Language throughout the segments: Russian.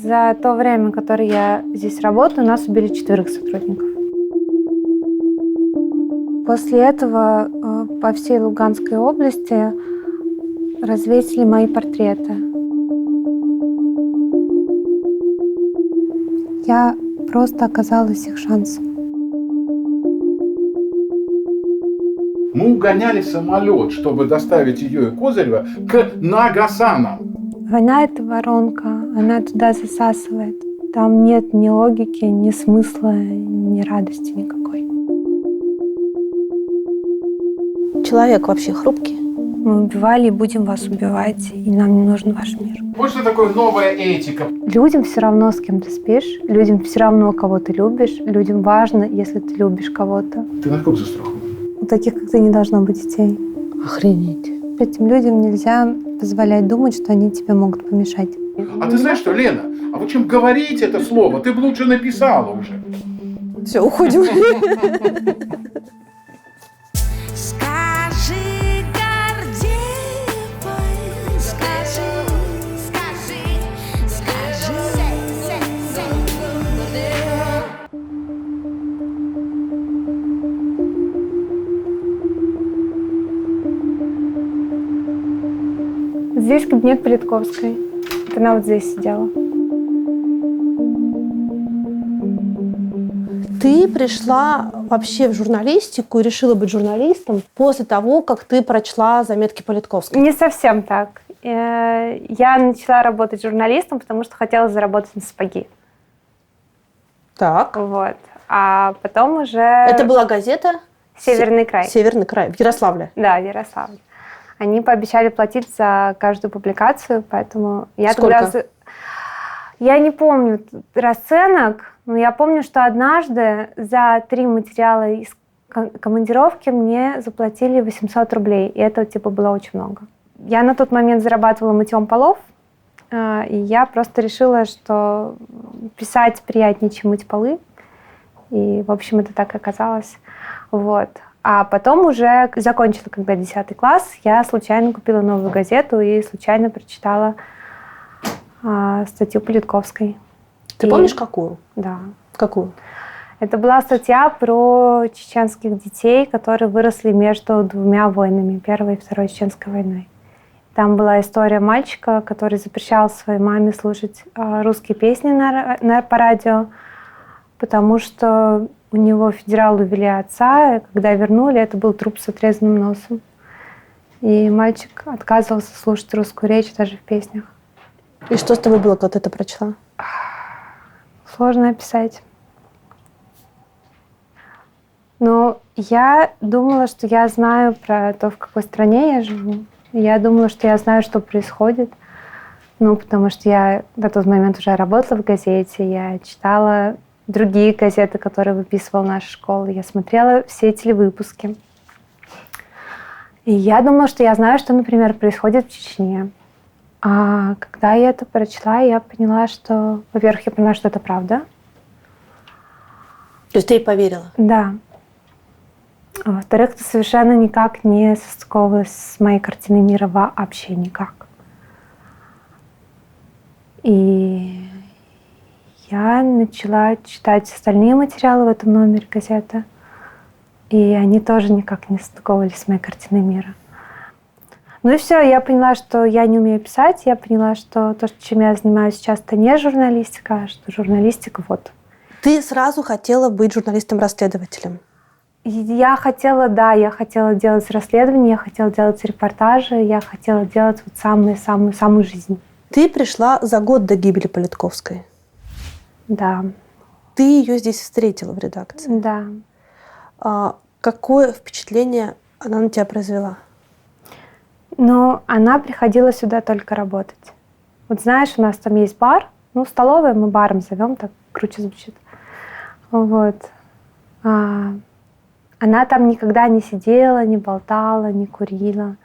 За то время, которое я здесь работаю, у нас убили 4 сотрудников. После этого по всей Луганской области развесили мои портреты. Я просто оказалась их шансом. Мы угоняли самолет, чтобы доставить ее и Козырева к Нагасанам. Война — это воронка, она туда засасывает. Там нет ни логики, ни смысла, ни радости никакой. Человек вообще хрупкий. Мы убивали и будем вас убивать, и нам не нужен ваш мир. Вот что такое новая этика. Людям все равно, с кем ты спишь, людям все равно, кого ты любишь, людям важно, если ты любишь кого-то. Ты на сколько застрахован? У таких, как ты, не должно быть детей. Охренеть. Этим людям нельзя позволять думать, что они тебе могут помешать. А ты знаешь что, Лена, а вот чем говорить это слово, ты бы лучше написала уже. Все, уходим. Скажи, Гордеевой, скажи. Здесь кабинет Политковской. Вот она вот здесь сидела. Ты пришла вообще в журналистику и решила быть журналистом после того, как ты прочла заметки Политковской? Не совсем так. Я начала работать журналистом, потому что хотела заработать на сапоги. Так. Вот. А потом уже... Это была газета? «Северный край». «Северный край» в Ярославле? Да, в Ярославле. Они пообещали платить за каждую публикацию, поэтому я Сколько? тогда... Я не помню расценок, но я помню, что однажды за 3 материала из командировки мне заплатили 800 рублей, и это типа было очень много. Я на тот момент зарабатывала мытьем полов, и я просто решила, что писать приятнее, чем мыть полы. И, в общем, это так и оказалось. Вот. А потом уже закончила, когда 10 класс, я случайно купила новую газету и случайно прочитала статью Политковской. Ты помнишь, какую? Да. Какую? Это была статья про чеченских детей, которые выросли между 2 войнами, Первой и Второй Чеченской войной. Там была история мальчика, который запрещал своей маме слушать русские песни по радио, потому что у него федералы увели отца, и когда вернули, это был труп с отрезанным носом. И мальчик отказывался слушать русскую речь даже в песнях. И что с тобой было, когда ты это прочла? Сложно описать. Но я думала, что я знаю про то, в какой стране я живу. Я думала, что я знаю, что происходит. Ну, потому что я на тот момент уже работала в газете, я читала другие газеты, которые выписывала наша школа. Я смотрела все телевыпуски. И я думала, что я знаю, что, например, происходит в Чечне. А когда я это прочла, я поняла, что, во-первых, я поняла, что это правда. То есть ты ей поверила? Да. А во-вторых, это совершенно никак не состыковывалось с моей картиной мира вообще никак. И я начала читать остальные материалы в этом номере газеты, и они тоже никак не состыковывались с моей картиной мира. Ну и все, я поняла, что я не умею писать, я поняла, что то, чем я занимаюсь сейчас, это не журналистика, а что журналистика вот. Ты сразу хотела быть журналистом-расследователем? Я хотела делать расследования, я хотела делать репортажи, я хотела делать вот самую жизнь. Ты пришла за год до гибели Политковской? Да. Ты ее здесь встретила в редакции? Да. Какое впечатление она на тебя произвела? Но она приходила сюда только работать. Вот знаешь, у нас там есть бар, столовая мы баром зовем, так круче звучит. Вот. Она там никогда не сидела, не болтала, не курила.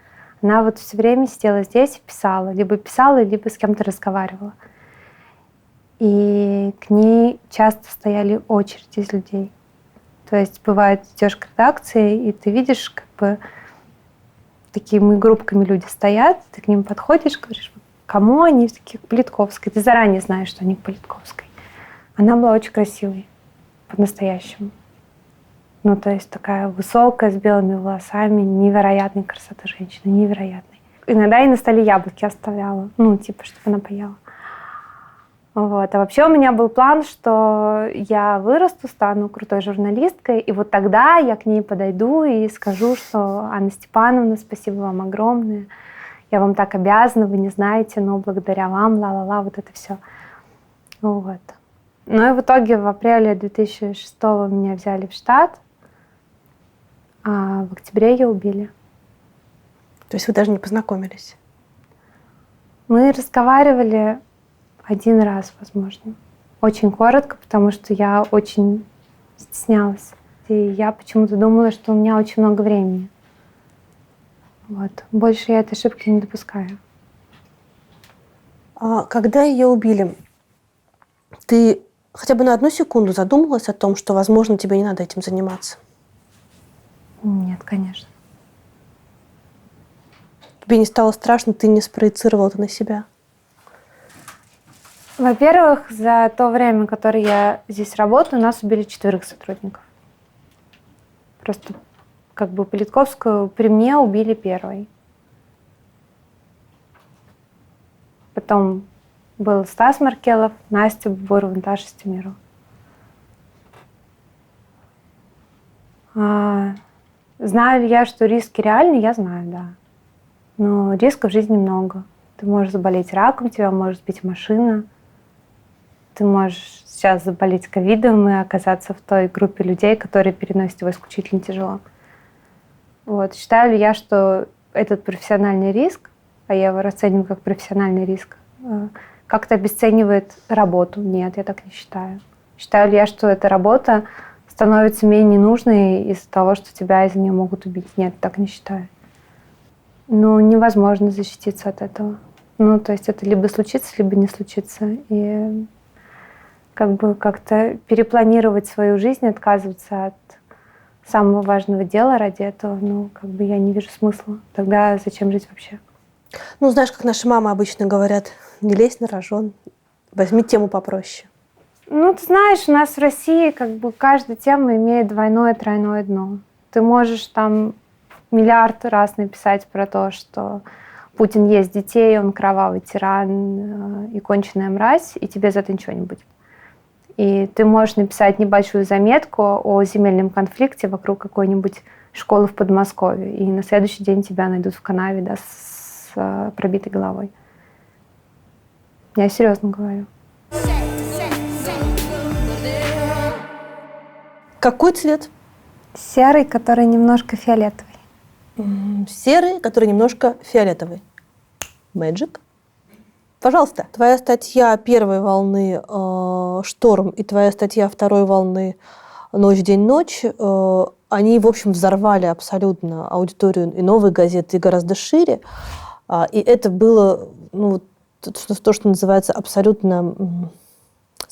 Она вот все время сидела здесь и писала. Либо писала, либо с кем-то разговаривала. И к ней часто стояли очереди из людей. То есть бывает, идешь к редакции, и ты видишь, такими группками люди стоят, ты к ним подходишь, говоришь, кому они? Такие, к Политковской. Ты заранее знаешь, что они к Политковской. Она была очень красивой, по-настоящему. Ну, то есть такая высокая, с белыми волосами, невероятной красоты женщины, невероятной. Иногда и на столе яблоки оставляла, ну, типа, чтобы она поела. Вот. А вообще у меня был план, что я вырасту, стану крутой журналисткой, и вот тогда я к ней подойду и скажу, что Анна Степановна, спасибо вам огромное, я вам так обязана, вы не знаете, но благодаря вам, ла-ла-ла, вот это все. Вот. Ну и в итоге в апреле 2006 меня взяли в штат, а в октябре ее убили. То есть вы даже не познакомились? Мы разговаривали один раз, возможно. Очень коротко, потому что я очень стеснялась. И я почему-то думала, что у меня очень много времени. Вот. Больше я этой ошибки не допускаю. А когда ее убили, ты хотя бы на одну секунду задумалась о том, что, возможно, тебе не надо этим заниматься? Нет, конечно. Тебе не стало страшно, ты не спроецировала это на себя? Во-первых, за то время, которое я здесь работаю, у нас убили 4 сотрудников. Просто как бы Политковскую при мне убили первой. Потом был Стас Маркелов, Настя Бурова, Наташа Стемирова. Знаю ли я, что риски реальны? Я знаю, да. Но рисков в жизни много. Ты можешь заболеть раком, тебя может сбить машина. Ты можешь сейчас заболеть ковидом и оказаться в той группе людей, которые переносят его исключительно тяжело. Вот. Считаю ли я, что этот профессиональный риск, а я его расцениваю как профессиональный риск, как-то обесценивает работу? Нет, я так не считаю. Считаю ли я, что эта работа становится менее ненужной из-за того, что тебя из-за нее могут убить? Нет, так не считаю. Ну, невозможно защититься от этого. Ну, то есть это либо случится, либо не случится. И как бы как-то перепланировать свою жизнь, отказываться от самого важного дела ради этого, ну, как бы я не вижу смысла. Тогда зачем жить вообще? Ну, знаешь, как наши мамы обычно говорят, не лезь на рожон, возьми тему попроще. Ну, ты знаешь, у нас в России как бы каждая тема имеет двойное, тройное дно. Ты можешь там миллиард раз написать про то, что Путин ест детей, он кровавый тиран и конченая мразь, и тебе за это ничего не будет. И ты можешь написать небольшую заметку о земельном конфликте вокруг какой-нибудь школы в Подмосковье, и на следующий день тебя найдут в канаве, да, с пробитой головой. Я серьезно говорю. Какой цвет? Серый, который немножко фиолетовый. Серый, который немножко фиолетовый. Magic. Пожалуйста. Твоя статья первой волны «Шторм» и твоя статья второй волны «Ночь, день, ночь», они, в общем, взорвали абсолютно аудиторию и «Новой газеты», и гораздо шире. И это было, ну, то, что называется, абсолютно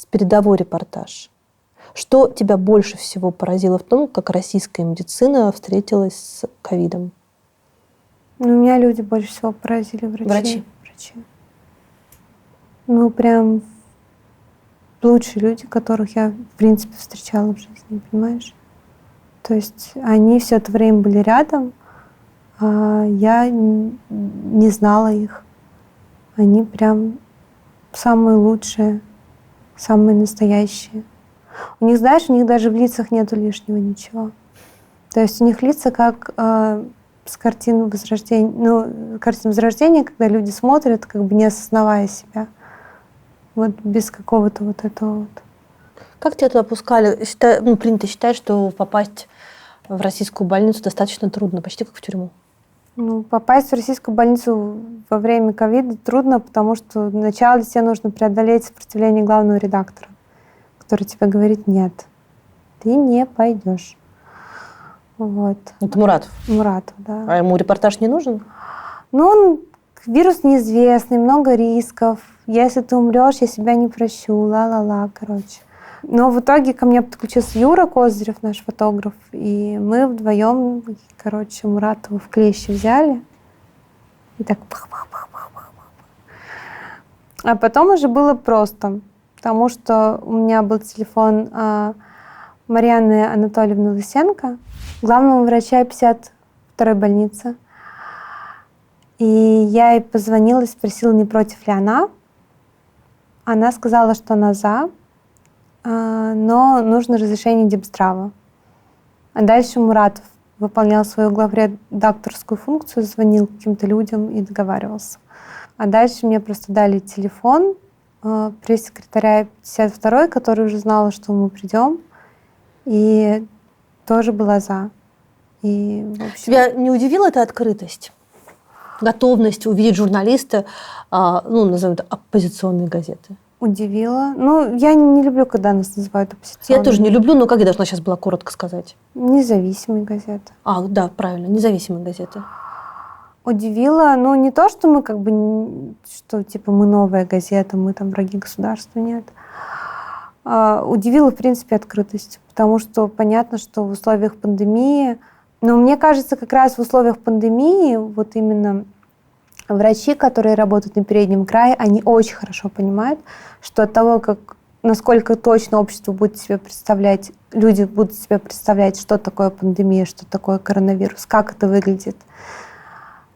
передовой репортаж. Что тебя больше всего поразило в том, как российская медицина встретилась с ковидом? Ну, меня люди больше всего поразили, врачи. Ну, прям лучшие люди, которых я, в принципе, встречала в жизни, понимаешь? То есть они все это время были рядом, а я не знала их. Они прям самые лучшие, самые настоящие. У них, знаешь, у них даже в лицах нету лишнего ничего. То есть у них лица как с картин Возрождения, ну, картин Возрождения, когда люди смотрят, как бы не осознавая себя. Вот без какого-то вот этого вот. Как тебя туда пускали? Принято считать, что попасть в российскую больницу достаточно трудно, почти как в тюрьму. Ну, попасть в российскую больницу во время ковида трудно, потому что вначале тебе нужно преодолеть сопротивление главного редактора, который тебе говорит: нет, ты не пойдешь. Вот. Это Муратов. Муратов, да. А ему репортаж не нужен? Ну, вирус неизвестный, много рисков. Если ты умрешь, я себя не прощу. Ла-ла-ла, короче. Но в итоге ко мне подключился Юра Козырев, наш фотограф, и мы вдвоем, короче, Муратова в клещи взяли. И так пах-пах-пах-пах-пах. А потом уже было просто, потому что у меня был телефон Марьяны Анатольевны Лысенко, главного врача 52-й больницы. И я ей позвонила и спросила, не против ли она. Она сказала, что она за, но нужно разрешение Депздрава. А дальше Муратов выполнял свою главредакторскую функцию, звонил каким-то людям и договаривался. А дальше мне просто дали телефон пресс-секретаря 52-й, который уже знала, что мы придем, и тоже была за. И, в общем... Тебя не удивила эта открытость? Готовность увидеть журналиста, назовем это, оппозиционной газеты? Удивила. Ну, я не люблю, когда нас называют оппозиционной. Я тоже не люблю, но как я должна сейчас была коротко сказать? Независимой газеты. Да, правильно, независимой газеты. Удивило, ну, не то, что мы что типа мы новая газета, мы там враги государства, нет. Удивила, в принципе, открытость, потому что понятно, что в условиях пандемии, но мне кажется, как раз в условиях пандемии вот именно врачи, которые работают на переднем крае, они очень хорошо понимают, что от того, насколько точно общество будет себе представлять, люди будут себе представлять, что такое пандемия, что такое коронавирус, как это выглядит,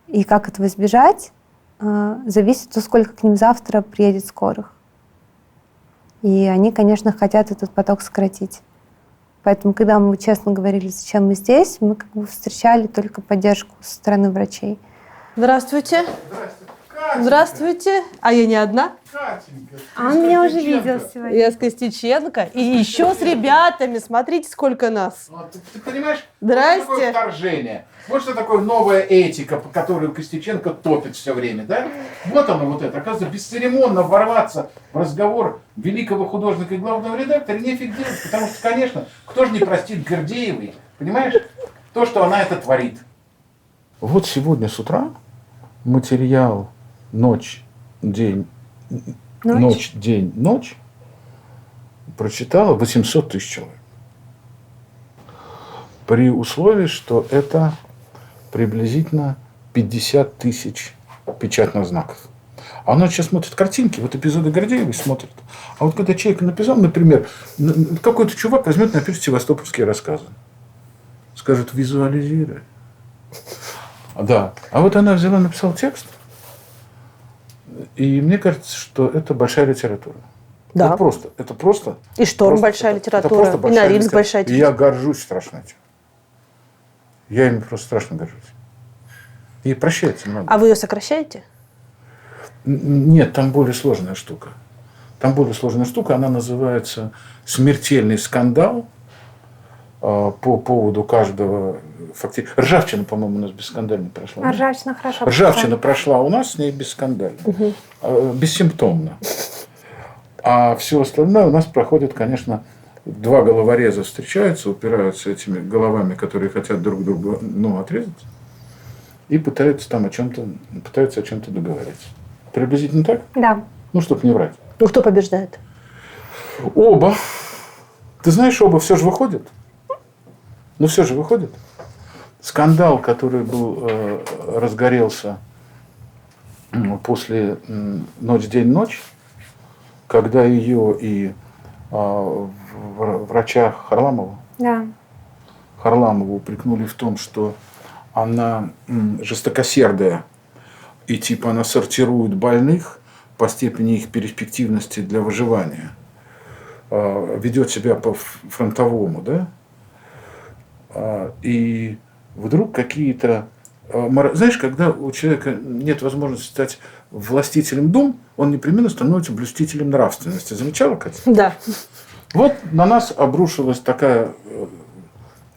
и как этого избежать, зависит от того, сколько к ним завтра приедет скорых. И они, конечно, хотят этот поток сократить. Поэтому, когда мы честно говорили, зачем мы здесь, мы как бы встречали только поддержку со стороны врачей. Здравствуйте. Здравствуйте. Катенька. Здравствуйте. А я не одна? Катенька. А он меня уже видел сегодня. Я с Костюченко. И еще с ребятами. Смотрите, сколько нас. Ты понимаешь? Здрасте. Вот что такое вторжение. Вот что такое новая этика, по которой Костюченко топит все время, да? Вот оно вот это. Оказывается, бесцеремонно ворваться в разговор великого художника и главного редактора нефиг делать. Потому что, конечно, кто же не простит Гордеевой, понимаешь, то, что она это творит. Вот сегодня с утра материал «Ночь, день, ночь, день, ночь» прочитало 800 тысяч человек. При условии, что это приблизительно 50 тысяч печатных знаков. А она сейчас смотрит картинки, вот эпизоды Гордеевой смотрит. А вот когда человек написал, например, какой-то чувак возьмет, напишет севастопольские рассказы. Скажет, визуализируй. Да. А вот она взяла, написала текст. И мне кажется, что это большая литература. Да. Это просто. И «Шторм» просто, большая это литература, просто и большая «Норильск» литература. большая И литература. я горжусь страшно этим. Я им просто страшно горжусь. И прощается много. А вы ее сокращаете? Нет, там более сложная штука. Она называется «Смертельный скандал» по поводу каждого... Ржавчина, по-моему, у нас бесскандально прошла. Ржавчина хорошо. Ржавчина прошла у нас, с ней бесскандально. Бессимптомно. А все остальное у нас проходит, конечно, два головореза встречаются, упираются этими головами, которые хотят друг друга отрезать, и пытаются о чем-то договориться. Приблизительно так? Да. Чтобы не врать. Ну, кто побеждает? Оба. Ты знаешь, оба все же выходят. Все же выходит. Скандал, который разгорелся после «Ночь, день, ночь», когда ее и врача Харламову упрекнули в том, что она жестокосердая, и она сортирует больных по степени их перспективности для выживания, ведет себя по-фронтовому, да? И вдруг какие-то... Знаешь, когда у человека нет возможности стать властителем дум, он непременно становится блюстителем нравственности. Замечала, Катя? Да. Вот на нас обрушилась такая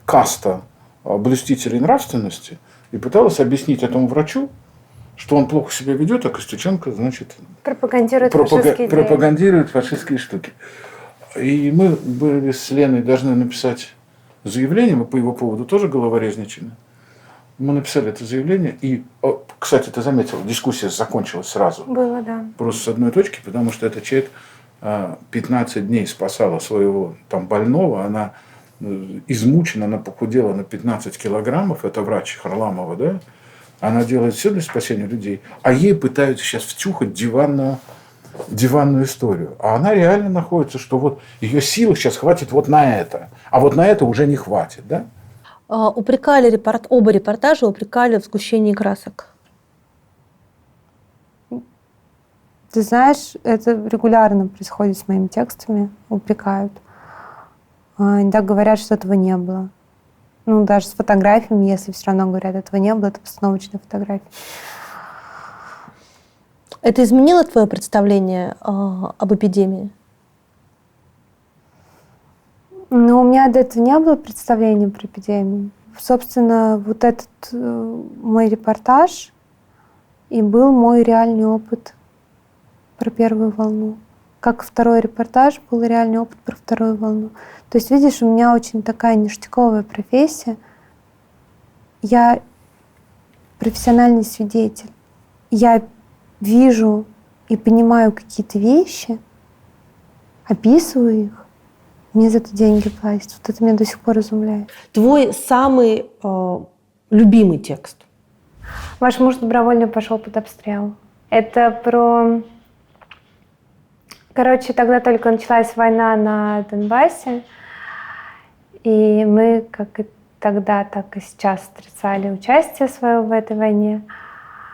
каста блюстителей нравственности и пыталась объяснить этому врачу, что он плохо себя ведет, а Костюченко, значит, пропагандирует фашистские штуки. И мы были с Леной должны написать заявление, мы по его поводу тоже головорезничали. Мы написали это заявление, и, кстати, ты заметил, дискуссия закончилась сразу. Было, да. Просто с одной точки, потому что этот человек 15 дней спасала своего больного, она измучена, она похудела на 15 килограммов, это врач Харламова, да? Она делает все для спасения людей, а ей пытаются сейчас втюхать диванную диванную историю. А она реально находится, что вот ее силы сейчас хватит вот на это, а вот на это уже не хватит, да? Оба репортажа упрекали в сгущении красок. Ты знаешь, это регулярно происходит с моими текстами, упрекают. Иногда говорят, что этого не было. Ну, даже с фотографиями, если все равно говорят, этого не было, это постановочная фотография. Это изменило твое представление об эпидемии? Но у меня до этого не было представления про эпидемию. Собственно, вот этот мой репортаж и был мой реальный опыт про первую волну. Как второй репортаж был реальный опыт про вторую волну. То есть, видишь, у меня очень такая ништяковая профессия. Я профессиональный свидетель. Я вижу и понимаю какие-то вещи, описываю их, мне за это деньги платят. Вот это меня до сих пор изумляет. Твой самый любимый текст? Ваш муж добровольно пошел под обстрел. Это про... Короче, тогда только началась война на Донбассе, и мы, как и тогда, так и сейчас отрицали участие свое в этой войне.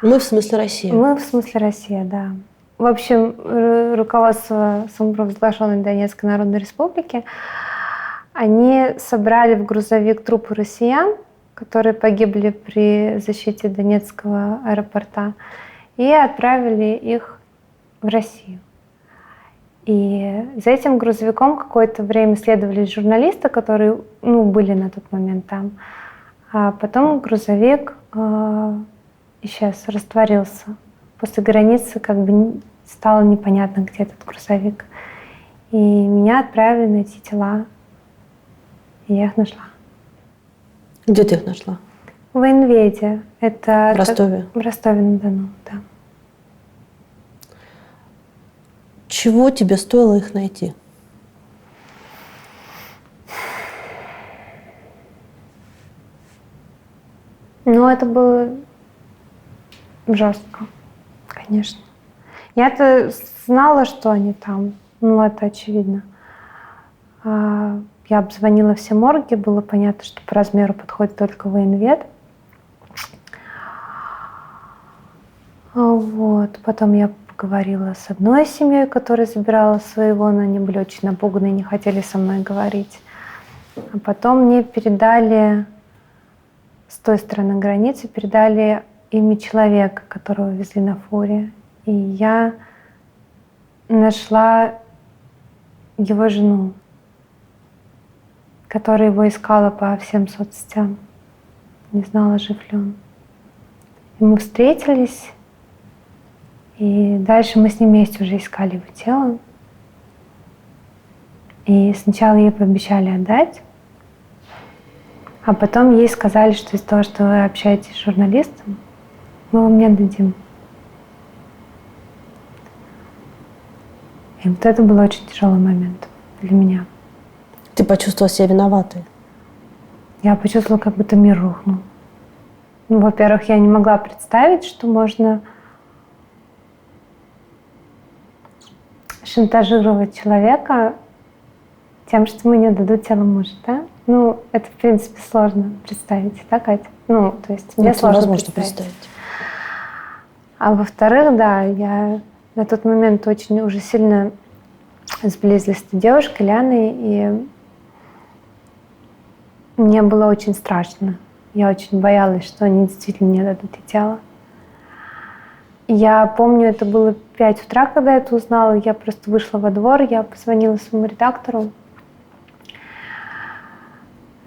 Мы в смысле Россия? Мы в смысле Россия, да. В общем, руководство самопровозглашенной Донецкой Народной Республики, они собрали в грузовик трупы россиян, которые погибли при защите Донецкого аэропорта, и отправили их в Россию. И за этим грузовиком какое-то время следовали журналисты, которые были на тот момент там. А потом грузовик исчез, растворился. После границы как бы стало непонятно, где этот грузовик. И меня отправили найти тела. И я их нашла. Где ты их нашла? В Военведе. Это В Ростове? В Ростове-на-Дону, да. Чего тебе стоило их найти? Ну, это было жестко, конечно. Я-то знала, что они там. Это очевидно. Я обзвонила все морги, было понятно, что по размеру подходит только военвед. Вот. Потом я поговорила с одной семьей, которая забирала своего, но они были очень напуганы и не хотели со мной говорить. А потом мне передали с той стороны границы, передали имя человека, которого везли на фуре. И я нашла его жену, которая его искала по всем соцсетям. Не знала, жив ли он. И мы встретились, и дальше мы с ним вместе уже искали его тело. И сначала ей пообещали отдать, а потом ей сказали, что из-за того, что вы общаетесь с журналистом, мы вам не отдадим. И вот это был очень тяжелый момент для меня. Ты почувствовала себя виноватой? Я почувствовала, как будто мир рухнул. Во-первых, я не могла представить, что можно шантажировать человека тем, что ему не дадут тело мужа, да? Это, в принципе, сложно представить, да, Катя? То есть мне сложно невозможно представить. А во-вторых, да, я на тот момент очень уже сильно сблизилась с этой девушкой, Ляной, и мне было очень страшно. Я очень боялась, что они действительно мне дадут и тело. Я помню, это было 5 утра, когда я это узнала. Я просто вышла во двор, я позвонила своему редактору,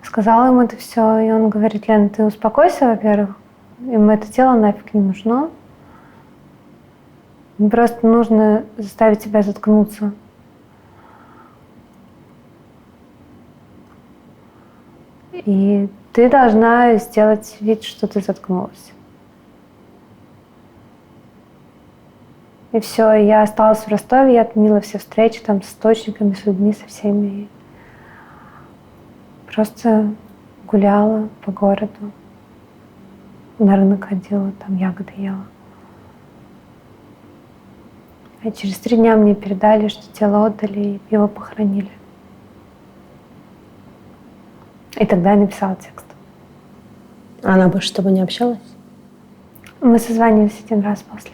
сказала ему это все, и он говорит: Лена, ты успокойся, во-первых, им это тело нафиг не нужно. Просто нужно заставить себя заткнуться. И ты должна сделать вид, что ты заткнулась. И все, я осталась в Ростове, я отменила все встречи там с источниками, с людьми, со всеми. Просто гуляла по городу, на рынок ходила, там ягоды ела. А через 3 дня мне передали, что тело отдали и его похоронили. И тогда я написала текст. Она больше с тобой не общалась? Мы созванивались 1 раз после.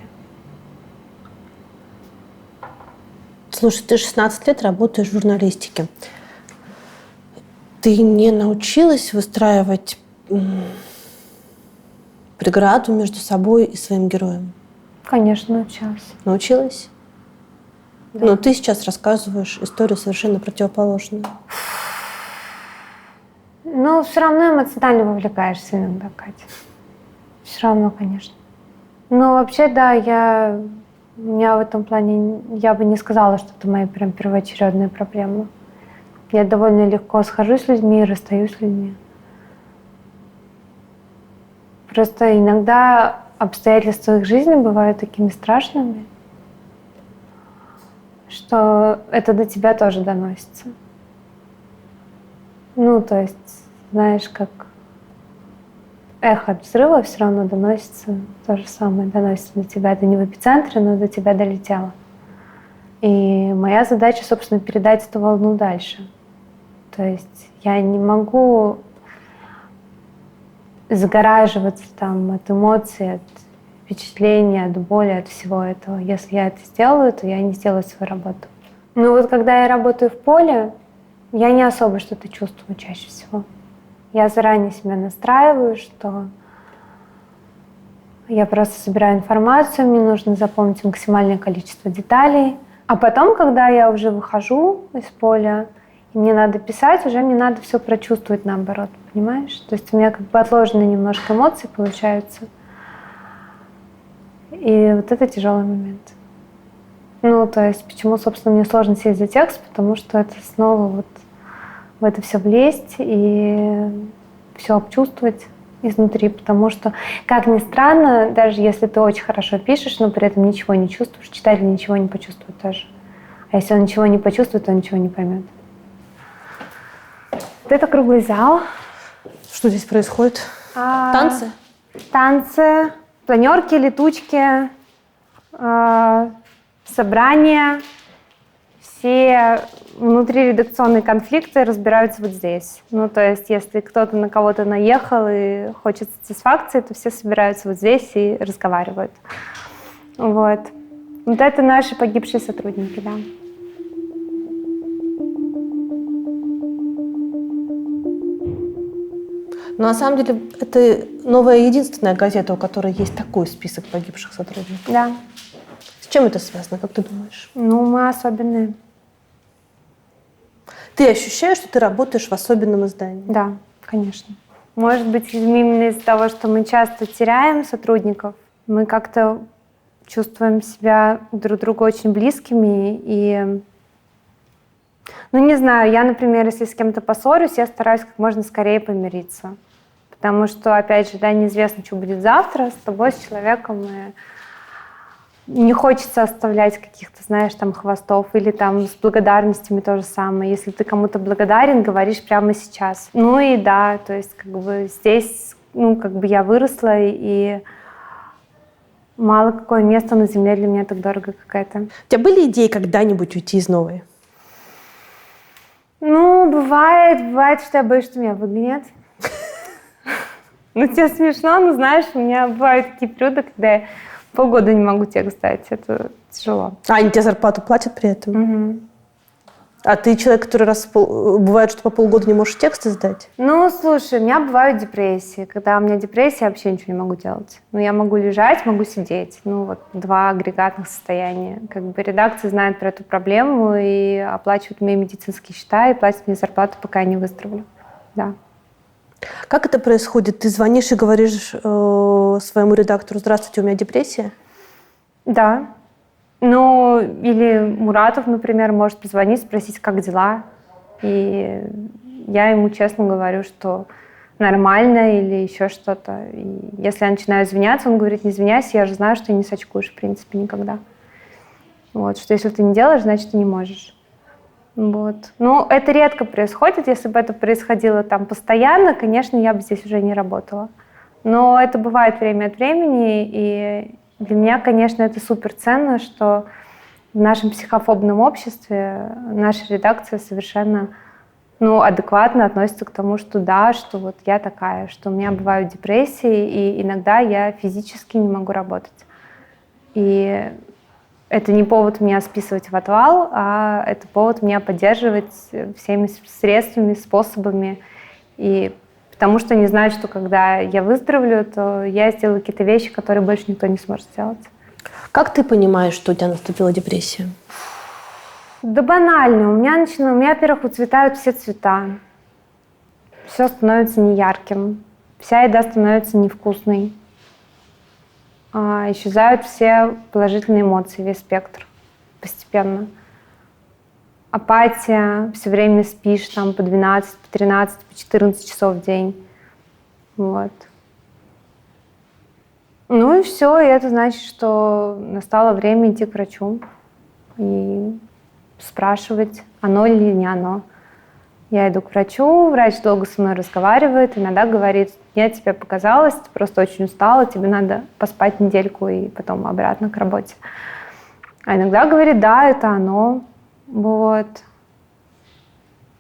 Слушай, ты 16 лет работаешь в журналистике. Ты не научилась выстраивать преграду между собой и своим героем? Конечно, научилась. Научилась? Да. Но ты сейчас рассказываешь историю совершенно противоположную. Но все равно эмоционально вовлекаешься иногда, Катя. Все равно, конечно. Но вообще, да, у меня в этом плане, я бы не сказала, что это моя прям первоочередная проблема. Я довольно легко схожусь с людьми и расстаюсь с людьми. Просто иногда обстоятельства их жизни бывают такими страшными, что это до тебя тоже доносится. Ну, то есть, знаешь, как эхо от взрыва все равно доносится, то же самое доносится до тебя. Это не в эпицентре, но до тебя долетело. И моя задача, собственно, передать эту волну дальше. То есть я не могу загораживаться там от эмоций, от впечатлений, от боли, от всего этого. Если я это сделаю, то я не сделаю свою работу. Но вот когда я работаю в поле, я не особо что-то чувствую чаще всего. Я заранее себя настраиваю, что я просто собираю информацию, мне нужно запомнить максимальное количество деталей. А потом, когда я уже выхожу из поля, и мне надо писать, уже мне надо все прочувствовать наоборот, понимаешь? То есть у меня как бы отложенные немножко эмоции получаются. И вот это тяжелый момент. Ну, то есть почему, собственно, мне сложно сесть за текст, потому что это снова вот в это все влезть и все обчувствовать изнутри, потому что, как ни странно, даже если ты очень хорошо пишешь, но при этом ничего не чувствуешь, читатель ничего не почувствует тоже. А если он ничего не почувствует, то он ничего не поймет. Вот это круглый зал. Что здесь происходит? Танцы? Танцы, планерки, летучки, собрания. Все внутриредакционные конфликты разбираются вот здесь. Ну, то есть, если кто-то на кого-то наехал и хочет сатисфакции, то все собираются вот здесь и разговаривают. Вот. Вот это наши погибшие сотрудники, да. Но на самом деле это новая единственная газета, у которой есть такой список погибших сотрудников. Да. С чем это связано, как ты думаешь? Ну, мы особенные. Ты ощущаешь, что ты работаешь в особенном издании? Да, конечно. Может быть, именно из-за того, что мы часто теряем сотрудников, мы как-то чувствуем себя друг другу очень близкими. И, ну, не знаю, я, например, если с кем-то поссорюсь, я стараюсь как можно скорее помириться. Потому что, опять же, да, неизвестно, что будет завтра с тобой, с человеком. И не хочется оставлять каких-то, знаешь, там хвостов или там с благодарностями то же самое. Если ты кому-то благодарен, говоришь прямо сейчас. Ну и да, то есть как бы здесь, ну как бы я выросла, и мало какое место на земле для меня так дорого, как это. У тебя были идеи когда-нибудь уйти из Новой? Ну, бывает, что я боюсь, что меня выгонят. Ну, тебе смешно, но знаешь, у меня бывают такие периоды, когда я полгода не могу текст сдать. Это тяжело. А они тебе зарплату платят при этом? Угу. А ты человек, который бывает, что по полгода не можешь тексты сдать? Ну, слушай, у меня бывают депрессии. Когда у меня депрессия, я вообще ничего не могу делать. Ну, я могу лежать, могу сидеть. Ну, вот 2 агрегатных состояния. Как бы редакция знает про эту проблему и оплачивает мои медицинские счета и платит мне зарплату, пока я не выздоровлю. Да. Как это происходит? Ты звонишь и говоришь своему редактору: «Здравствуйте, у меня депрессия»? Да. Ну, или Муратов, например, может позвонить, спросить, как дела. И я ему честно говорю, что нормально или еще что-то. И если я начинаю извиняться, он говорит: не извиняйся, я же знаю, что ты не сочкуешь, в принципе, никогда. Вот, что если ты не делаешь, значит, ты не можешь. Вот. Ну, это редко происходит. Если бы это происходило там постоянно, конечно, я бы здесь уже не работала. Но это бывает время от времени, и для меня, конечно, это супер ценно, что в нашем психофобном обществе наша редакция совершенно адекватно относится к тому, что да, что вот я такая, что у меня бывают депрессии, и иногда я физически не могу работать. И это не повод меня списывать в отвал, а это повод меня поддерживать всеми средствами, способами. И потому что они знают, что когда я выздоровлю, то я сделаю какие-то вещи, которые больше никто не сможет сделать. Как ты понимаешь, что у тебя наступила депрессия? Да банально. У меня, во-первых, выцветают все цвета. Все становится неярким. Вся еда становится невкусной. Исчезают все положительные эмоции, весь спектр постепенно. Апатия, все время спишь там по 12, по 13, по 14 часов в день. Вот. Ну и все, и это значит, что настало время идти к врачу и спрашивать, оно или не оно. Я иду к врачу, врач долго со мной разговаривает, иногда говорит: нет, тебе показалось, ты просто очень устала, тебе надо поспать недельку и потом обратно к работе. А иногда говорит: да, это оно. Вот.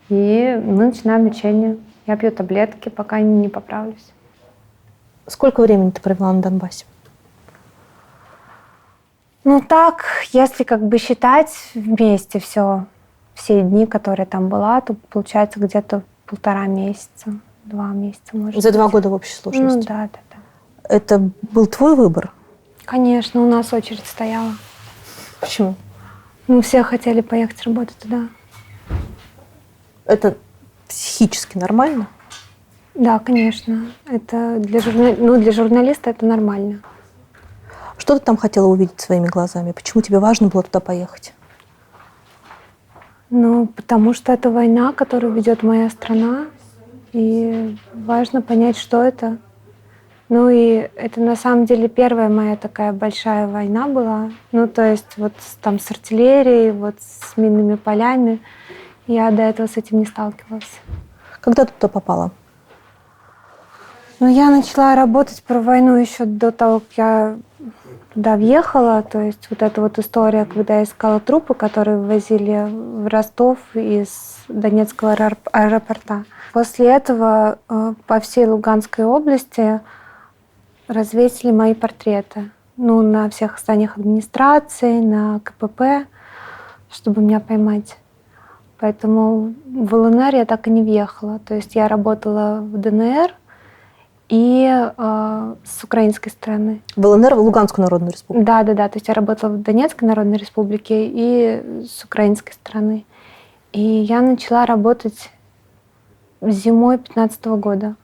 И мы начинаем лечение. Я пью таблетки, пока не поправлюсь. Сколько времени ты провела на Донбассе? Так, если считать вместе все дни, которые там была, то получается где-то 1,5 месяца, 2 месяца, может быть. За 2 года в общей сложности? Да. Это был твой выбор? Конечно, у нас очередь стояла. Почему? Все хотели поехать работать туда. Это психически нормально? Да, конечно. Это для журналиста это нормально. Что ты там хотела увидеть своими глазами? Почему тебе важно было туда поехать? Потому что это война, которую ведет моя страна, и важно понять, что это. И это на самом деле первая моя такая большая война была. То есть вот там с артиллерией, вот с минными полями. Я до этого с этим не сталкивалась. Когда ты туда попала? Я начала работать про войну еще до того, как я туда въехала. То есть вот эта вот история, когда я искала трупы, которые вывозили в Ростов из Донецкого аэропорта. После этого по всей Луганской области развесили мои портреты. На всех зданиях администрации, на КПП, чтобы меня поймать. Поэтому в ЛНР я так и не въехала. То есть я работала в ДНР и с украинской стороны. В ЛНР, в Луганскую народную республику? Да. То есть я работала в Донецкой народной республике и с украинской стороны. И я начала работать зимой 2015 года.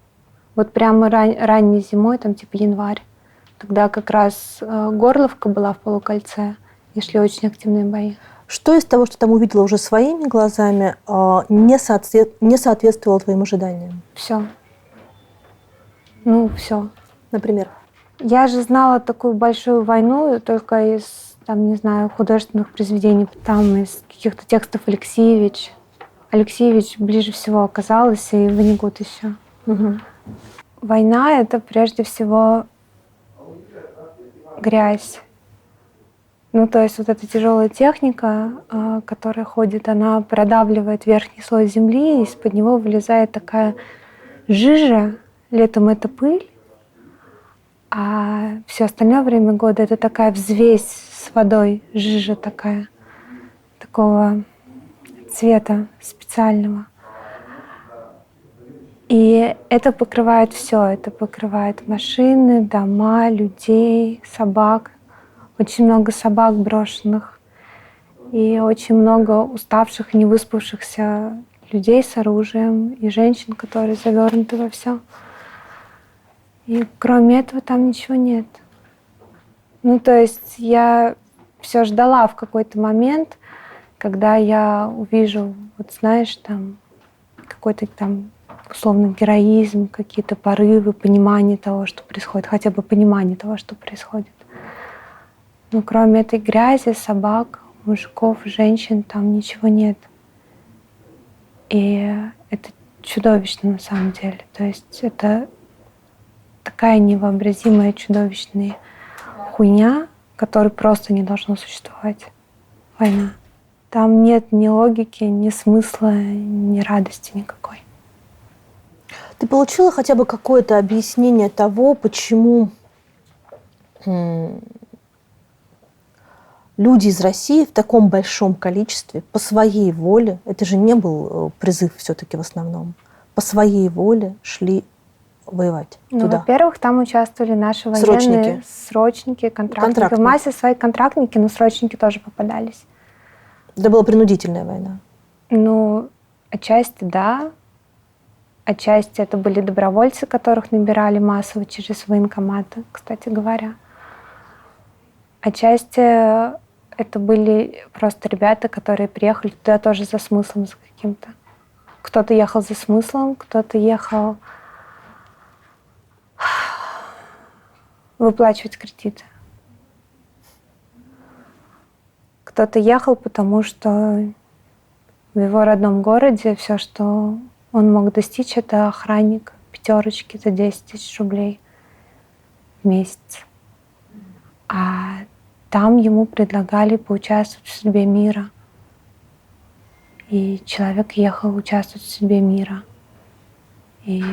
Вот прямо ранней зимой, январь. Тогда как раз Горловка была в полукольце, и шли очень активные бои. Что из того, что там увидела уже своими глазами, не соответствовало твоим ожиданиям? Все. Все. Например? Я же знала такую большую войну только из, художественных произведений, из каких-то текстов Алексеевич. Алексеевич ближе всего оказалось, и Ванигут еще. Угу. Война — это прежде всего грязь. То есть вот эта тяжелая техника, которая ходит, она продавливает верхний слой земли, и из-под него вылезает такая жижа. Летом это пыль, а все остальное время года это такая взвесь с водой, жижа такая, такого цвета специального. И это покрывает все. Это покрывает машины, дома, людей, собак. Очень много собак брошенных. И очень много уставших и невыспавшихся людей с оружием. И женщин, которые завернуты во все. И кроме этого там ничего нет. То есть я все ждала в какой-то момент, когда я увижу, какой-то условно героизм, какие-то порывы, понимание того, что происходит, хотя бы понимание того, что происходит. Но кроме этой грязи, собак, мужиков, женщин, там ничего нет. И это чудовищно на самом деле. То есть это такая невообразимая, чудовищная хуйня, которой просто не должно существовать. война. Там нет ни логики, ни смысла, ни радости никакой. Ты получила хотя бы какое-то объяснение того, почему люди из России в таком большом количестве, по своей воле, это же не был призыв все-таки в основном, по своей воле шли воевать туда? Во-первых, там участвовали наши военные, срочники, контрактники. В массе свои контрактники, но срочники тоже попадались. Это была принудительная война? Отчасти да. Отчасти это были добровольцы, которых набирали массово через военкоматы, кстати говоря. Отчасти это были просто ребята, которые приехали туда тоже за смыслом, за каким-то. Кто-то ехал за смыслом, кто-то ехал выплачивать кредиты. Кто-то ехал, потому что в его родном городе все, что он мог достичь, это охранник пятерочки за 10 тысяч рублей в месяц. А там ему предлагали поучаствовать в судьбе мира. И человек ехал участвовать в судьбе мира. И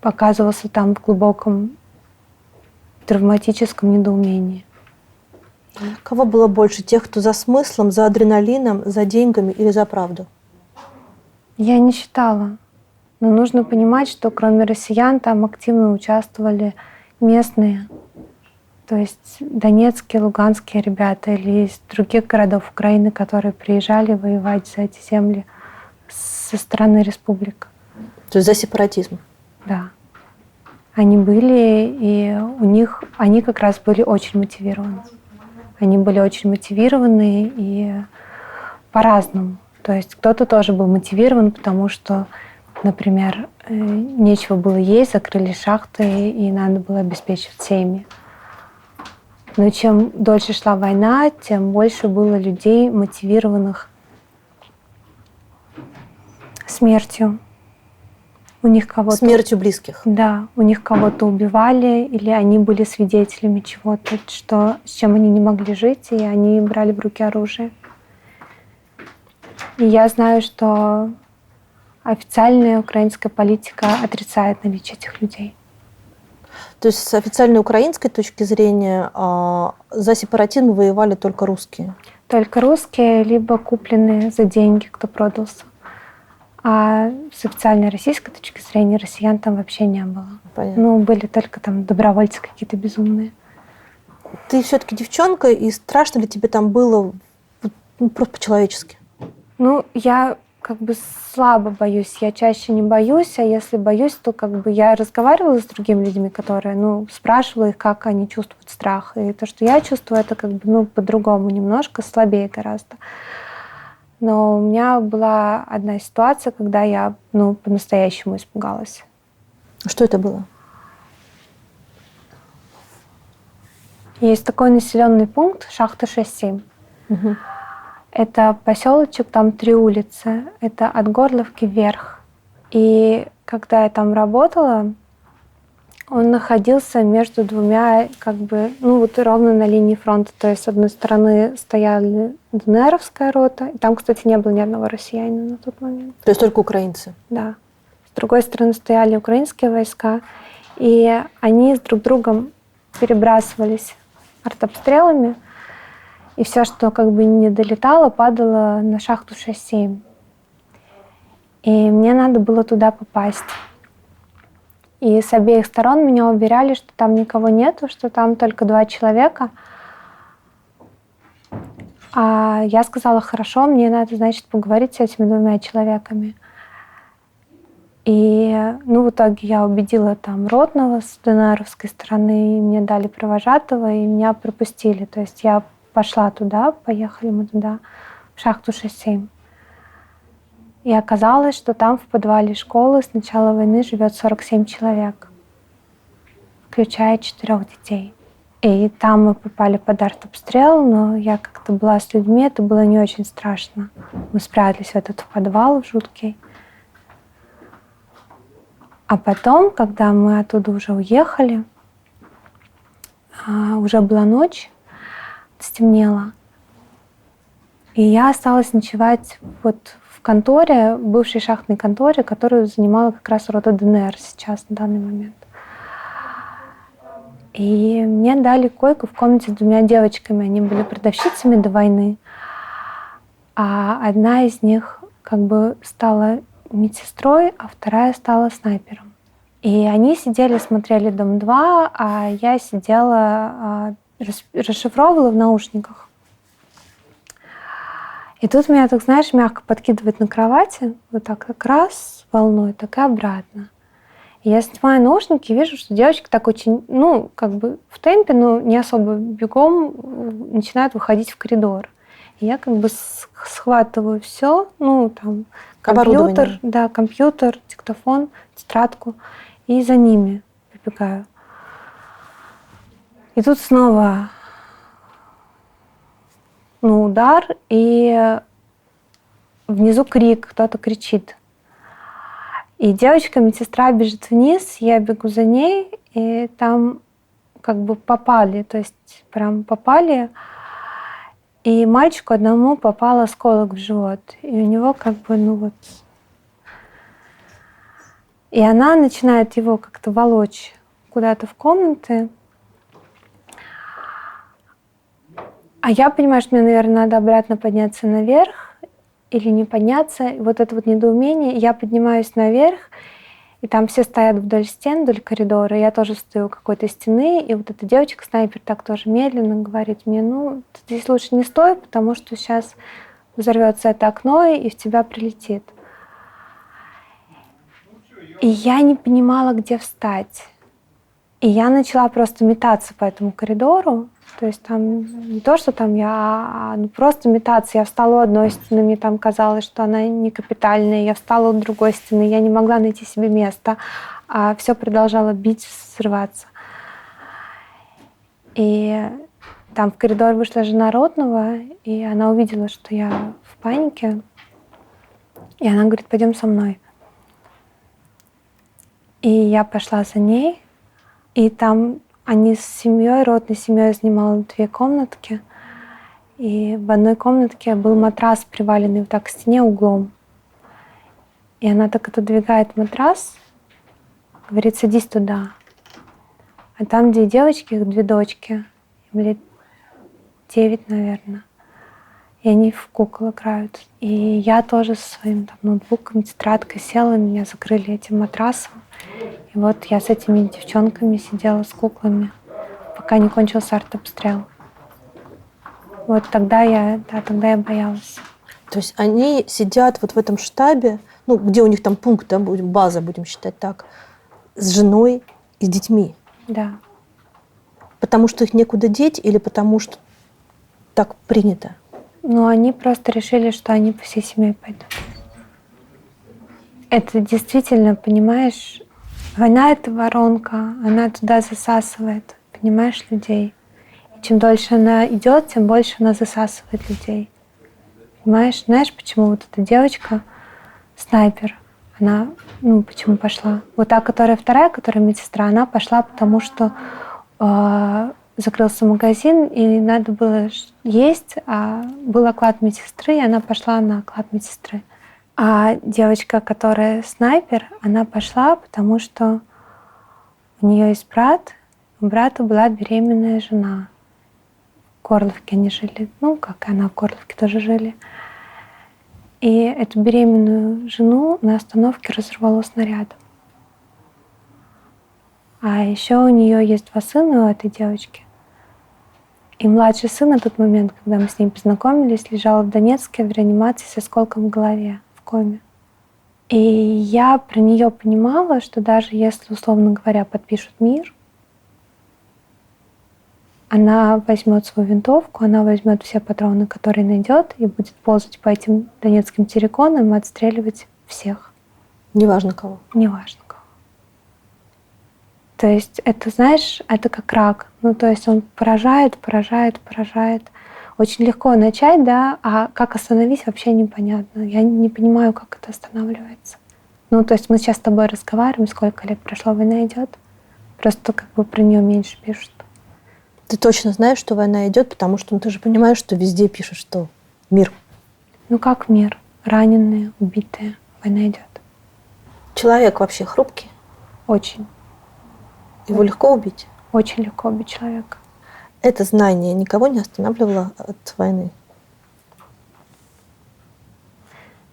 оказывался там в глубоком травматическом недоумении. Кого было больше? Тех, кто за смыслом, за адреналином, за деньгами или за правду? Я не считала. Но нужно понимать, что кроме россиян там активно участвовали местные. То есть донецкие, луганские ребята или из других городов Украины, которые приезжали воевать за эти земли со стороны республик. То есть за сепаратизм? Да. Они были, и они как раз были очень мотивированы. Они были очень мотивированы и по-разному. То есть кто-то тоже был мотивирован, потому что, например, нечего было есть, закрыли шахты, и надо было обеспечивать семьи. Но чем дольше шла война, тем больше было людей, мотивированных смертью. У них кого-то... Смертью близких. Да, у них кого-то убивали, или они были свидетелями чего-то, с чем они не могли жить, и они брали в руки оружие. И я знаю, что официальная украинская политика отрицает наличие этих людей. То есть с официальной украинской точки зрения за сепаратизм воевали только русские? Только русские, либо купленные за деньги, кто продался. А с официальной российской точки зрения россиян там вообще не было. Понятно. Были только там добровольцы какие-то безумные. Ты все-таки девчонка, и страшно ли тебе там было просто по-человечески? Я слабо боюсь. Я чаще не боюсь, а если боюсь, то я разговаривала с другими людьми, которые, спрашивала их, как они чувствуют страх. И то, что я чувствую, это по-другому немножко, слабее гораздо. Но у меня была одна ситуация, когда я, по-настоящему испугалась. Что это было? Есть такой населенный пункт Шахта 6-7. Угу. Это поселочек, там 3 улицы. Это от Горловки вверх. И когда я там работала, он находился между двумя, ровно на линии фронта. То есть с одной стороны стояла ДНРовская рота, и там, кстати, не было ни одного россиянина на тот момент. То есть только украинцы? Да. С другой стороны стояли украинские войска, и они с друг другом перебрасывались артобстрелами, и все, что не долетало, падало на шахту 6-7. И мне надо было туда попасть. И с обеих сторон меня уверяли, что там никого нету, что там только 2 человека. А я сказала, хорошо, мне надо, поговорить с этими 2 человеками. И, в итоге я убедила там ротного с ДНРовской стороны, и мне дали провожатого, и меня пропустили. То есть я пошла туда, поехали мы туда, в шахту 6-7. И оказалось, что там в подвале школы с начала войны живет 47 человек, включая 4 детей. И там мы попали под артобстрел, но я как-то была с людьми, это было не очень страшно. Мы спрятались в этот подвал жуткий. А потом, когда мы оттуда уже уехали, уже была ночь, стемнело, И я осталась ночевать вот в конторе, бывшей шахтной конторе, которую занимала как раз рота ДНР сейчас, на данный момент. И мне дали койку в комнате с 2 девочками. Они были продавщицами до войны. А одна из них как бы стала медсестрой, а вторая стала снайпером. И они сидели, смотрели «Дом-2», а я сидела, расшифровывала в наушниках. И тут меня, так знаешь, мягко подкидывает на кровати, вот так как раз волной, так и обратно. И я снимаю наушники и вижу, что девочки так очень, ну, как бы в темпе, но не особо бегом начинают выходить в коридор. И я как бы схватываю все, ну, там, компьютер, да, компьютер, диктофон, тетрадку, и за ними побегаю. И тут снова, ну, удар, и внизу крик, кто-то кричит. И девочка, медсестра, бежит вниз, я бегу за ней, и там как бы попали, то есть прям попали. И мальчику одному попал осколок в живот. И у него как бы, ну вот... И она начинает его как-то волочь куда-то в комнаты. А я понимаю, что мне, наверное, надо обратно подняться наверх или не подняться. И вот это вот недоумение. Я поднимаюсь наверх, и там все стоят вдоль стен, вдоль коридора. Я тоже стою у какой-то стены, и вот эта девочка-снайпер так тоже медленно говорит мне, ну, ты здесь лучше не стой, потому что сейчас взорвется это окно, и в тебя прилетит. И я не понимала, где встать. И я начала просто метаться по этому коридору. То есть там не то, что там ну, просто метаться. Я встала у одной стены, мне там казалось, что она не капитальная. Я встала у другой стены, я не могла найти себе места. А все продолжало бить, срываться. И там в коридор вышла жена ротного, и она увидела, что я в панике. И она говорит, пойдем со мной. И я пошла за ней, и там они с семьей, ротной семьей занимала 2 комнатки. И в одной комнатке был матрас, приваленный вот так к стене углом. И она так отодвигает матрас, говорит, садись туда. А там 2 девочки, их 2 дочки, им лет 9, наверное. И они в кукол играют. И я тоже со своим там, ноутбуком, тетрадкой села, меня закрыли этим матрасом. И вот я с этими девчонками сидела с куклами, пока не кончился артобстрел. Вот тогда я боялась. То есть они сидят вот в этом штабе, ну, где у них там пункт, да, база, будем считать так, с женой и с детьми. Да. Потому что их некуда деть или потому что так принято? Ну, они просто решили, что они по всей семье пойдут. Это действительно, понимаешь, война — это воронка, она туда засасывает, понимаешь, людей. И чем дольше она идет, тем больше она засасывает людей. Понимаешь, знаешь, почему вот эта девочка, снайпер, она, ну, почему пошла? Вот та, вторая, которая медсестра, она пошла, потому что закрылся магазин, и надо было есть, а был оклад медсестры, и она пошла на оклад медсестры. А девочка, которая снайпер, она пошла, потому что у нее есть брат, у брата была беременная жена. В Горловке они жили, ну, как и она в Горловке тоже жили. И эту беременную жену на остановке разорвало снарядом. А еще у нее есть 2 сына у этой девочки. И младший сын на тот момент, когда мы с ней познакомились, лежал в Донецке в реанимации с осколком в голове, в коме. И я про нее понимала, что даже если, условно говоря, подпишут мир, она возьмет свою винтовку, она возьмет все патроны, которые найдет, и будет ползать по этим донецким терриконам и отстреливать всех. Неважно кого. Неважно кого. То есть это, знаешь, это как рак. Ну, то есть он поражает. Очень легко начать, да, а как остановить, вообще непонятно. Я не понимаю, как это останавливается. Ну, то есть мы сейчас с тобой разговариваем, сколько лет прошло, война идет. Просто как бы про нее меньше пишут. Ты точно знаешь, что война идет, потому что ты же понимаешь, что везде пишут, что мир. Ну как мир? Раненые, убитые. Война идет. Человек вообще хрупкий. Очень. Его легко убить. Очень легко убить человека. Это знание никого не останавливало от войны.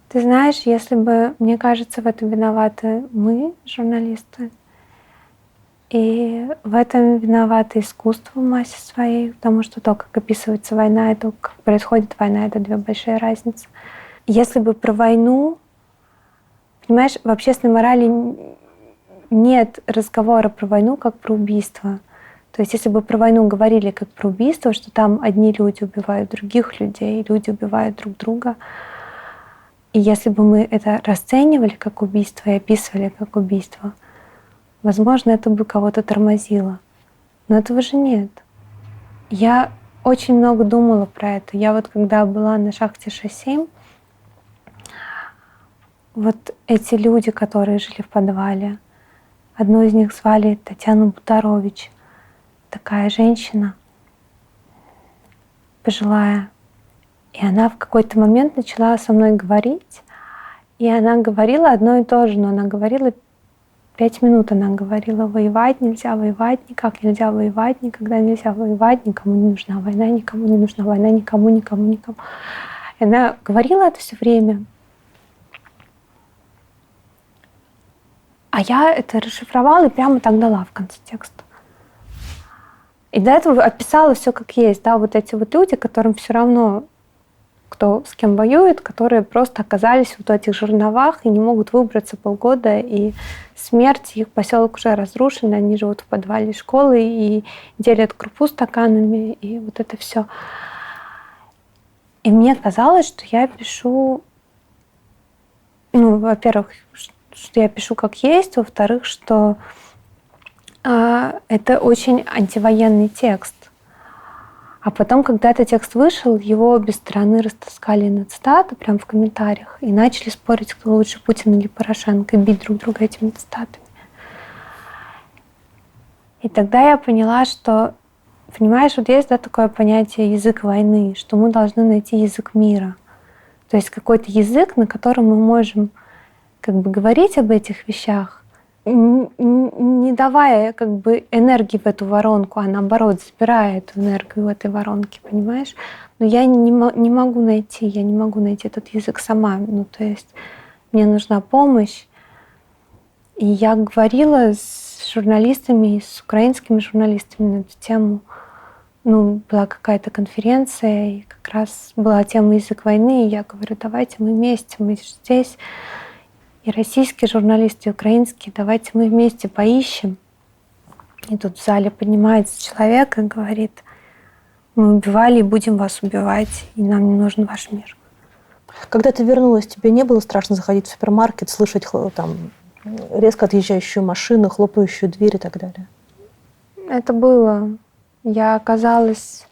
Ты знаешь, если бы, мне кажется, в этом виноваты мы, журналисты, и в этом виновато искусство в массе своей, потому что то, как описывается война, и то, как происходит война, это две большие разницы. Если бы про войну, понимаешь, в общественной морали нет разговора про войну как про убийство. То есть если бы про войну говорили как про убийство, что там одни люди убивают других людей, люди убивают друг друга, и если бы мы это расценивали как убийство и описывали как убийство, возможно, это бы кого-то тормозило. Но этого же нет. Я очень много думала про это. Я вот когда была на шахте 6-7, вот эти люди, которые жили в подвале, одну из них звали Татьяна Бутарович, такая женщина, пожилая. И она в какой-то момент начала со мной говорить, и она говорила одно и то же, но она говорила 5 минут, она говорила: воевать нельзя, воевать никак нельзя, воевать никогда нельзя, воевать, никому не нужна война, никому не нужна война, никому, никому, никому. И она говорила это все время. А я это расшифровала и прямо так дала в конце текста. И до этого описала все как есть, да, вот эти вот люди, которым все равно, кто с кем воюет, которые просто оказались вот в этих жерновах и не могут выбраться полгода, и смерть, их поселок уже разрушен, они живут в подвале школы и делят крупу стаканами, и вот это все. И мне казалось, что я пишу, ну, во-первых, что я пишу как есть, во-вторых, что это очень антивоенный текст. А потом, когда этот текст вышел, его обе стороны растаскали на цитаты прямо в комментариях и начали спорить, кто лучше, Путин или Порошенко, и бить друг друга этими цитатами. И тогда я поняла, что, понимаешь, вот есть, да, такое понятие язык войны, что мы должны найти язык мира. То есть какой-то язык, на котором мы можем как бы говорить об этих вещах, не давая как бы энергии в эту воронку, а наоборот забирая эту энергию в этой воронке, понимаешь? Но я не могу найти этот язык сама. Ну, то есть мне нужна помощь. И я говорила с журналистами, с украинскими журналистами на эту тему. Ну, была какая-то конференция, и как раз была тема язык войны, и я говорю: давайте мы вместе, мы здесь. И российские журналисты, и украинские, давайте мы вместе поищем. И тут в зале поднимается человек и говорит: мы убивали и будем вас убивать, и нам не нужен ваш мир. Когда ты вернулась, тебе не было страшно заходить в супермаркет, слышать там резко отъезжающую машину, хлопающую дверь и так далее? Это было. Я оказалась...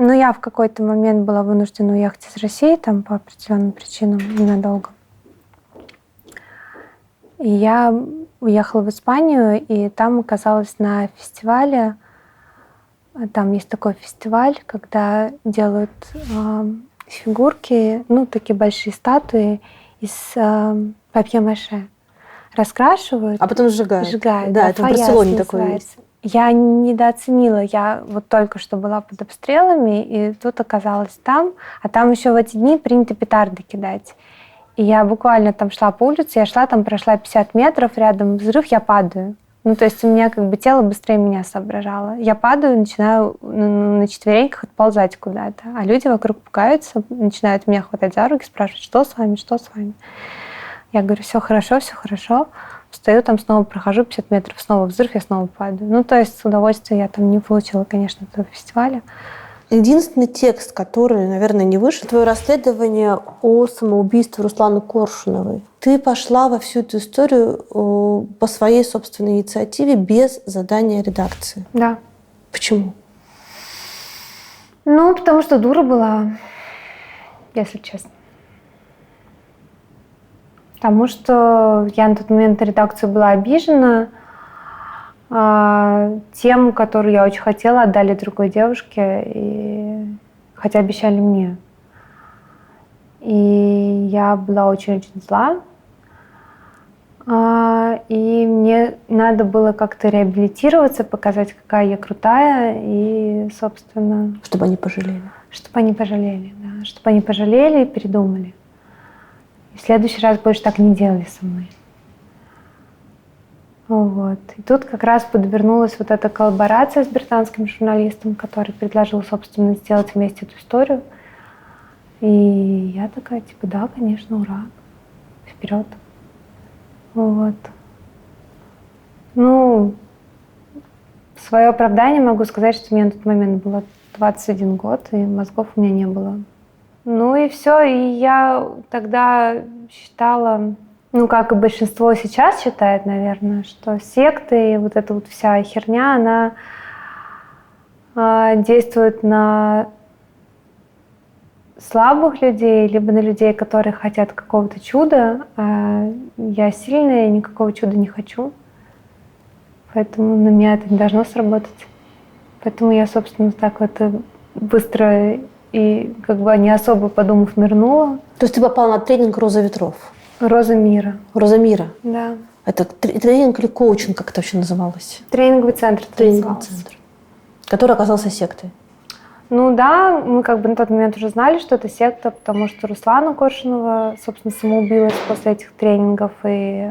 Ну, я в какой-то момент была вынуждена уехать из России там по определенным причинам ненадолго. И я уехала в Испанию, и там оказалась на фестивале. Там есть такой фестиваль, когда делают фигурки, ну, такие большие статуи из папье-маше. Раскрашивают. А потом сжигают. Сжигают. Да, это в Барселоне такое есть. Я недооценила, я вот только что была под обстрелами, и тут оказалась там, а там еще в эти дни принято петарды кидать. И я буквально там шла по улице, я шла, там прошла 50 метров, рядом взрыв, я падаю. Ну, то есть у меня как бы тело быстрее меня соображало. Я падаю, начинаю на четвереньках отползать куда-то, а люди вокруг пугаются, начинают меня хватать за руки, спрашивать: что с вами, что с вами. Я говорю: все хорошо, все хорошо. Встаю, там снова прохожу 50 метров, снова взрыв, я снова падаю. Ну, то есть удовольствия я там не получила, конечно, от этого фестиваля. Единственный текст, который, наверное, не вышел, твое расследование о самоубийстве Русланы Коршуновой. Ты пошла во всю эту историю по своей собственной инициативе без задания редакции. Да. Почему? Ну, потому что дура была, если честно. Потому что я на тот момент на редакцию была обижена. Тему, которую я очень хотела, отдали другой девушке. И хотя обещали мне. И я была очень-очень зла. И мне надо было как-то реабилитироваться, показать, какая я крутая, и, собственно... Чтобы они пожалели. Чтобы они пожалели, да. Чтобы они пожалели и передумали. И в следующий раз больше так не делали со мной. Вот. И тут как раз подвернулась вот эта коллаборация с британским журналистом, который предложил, собственно, сделать вместе эту историю. И я такая, типа, да, конечно, ура, вперед. Вот. Ну, в свое оправдание могу сказать, что мне на тот момент было 21 год, и мозгов у меня не было. Ну и все, и я тогда считала, ну, как и большинство сейчас считает, наверное, что секты и вот эта вот вся херня, она действует на слабых людей, либо на людей, которые хотят какого-то чуда, а я сильная и никакого чуда не хочу. Поэтому на меня это не должно сработать. Поэтому я, собственно, так вот быстро и как бы не особо подумав нырнула. То есть ты попала на тренинг «Роза ветров». «Роза мира». «Роза мира». Да. Это тренинг или коучинг, как это вообще называлось? Тренинговый центр. Тренинговый центр. Который оказался сектой. Ну да, мы как бы на тот момент уже знали, что это секта, потому что Руслана Коршунова, собственно, самоубилась после этих тренингов, и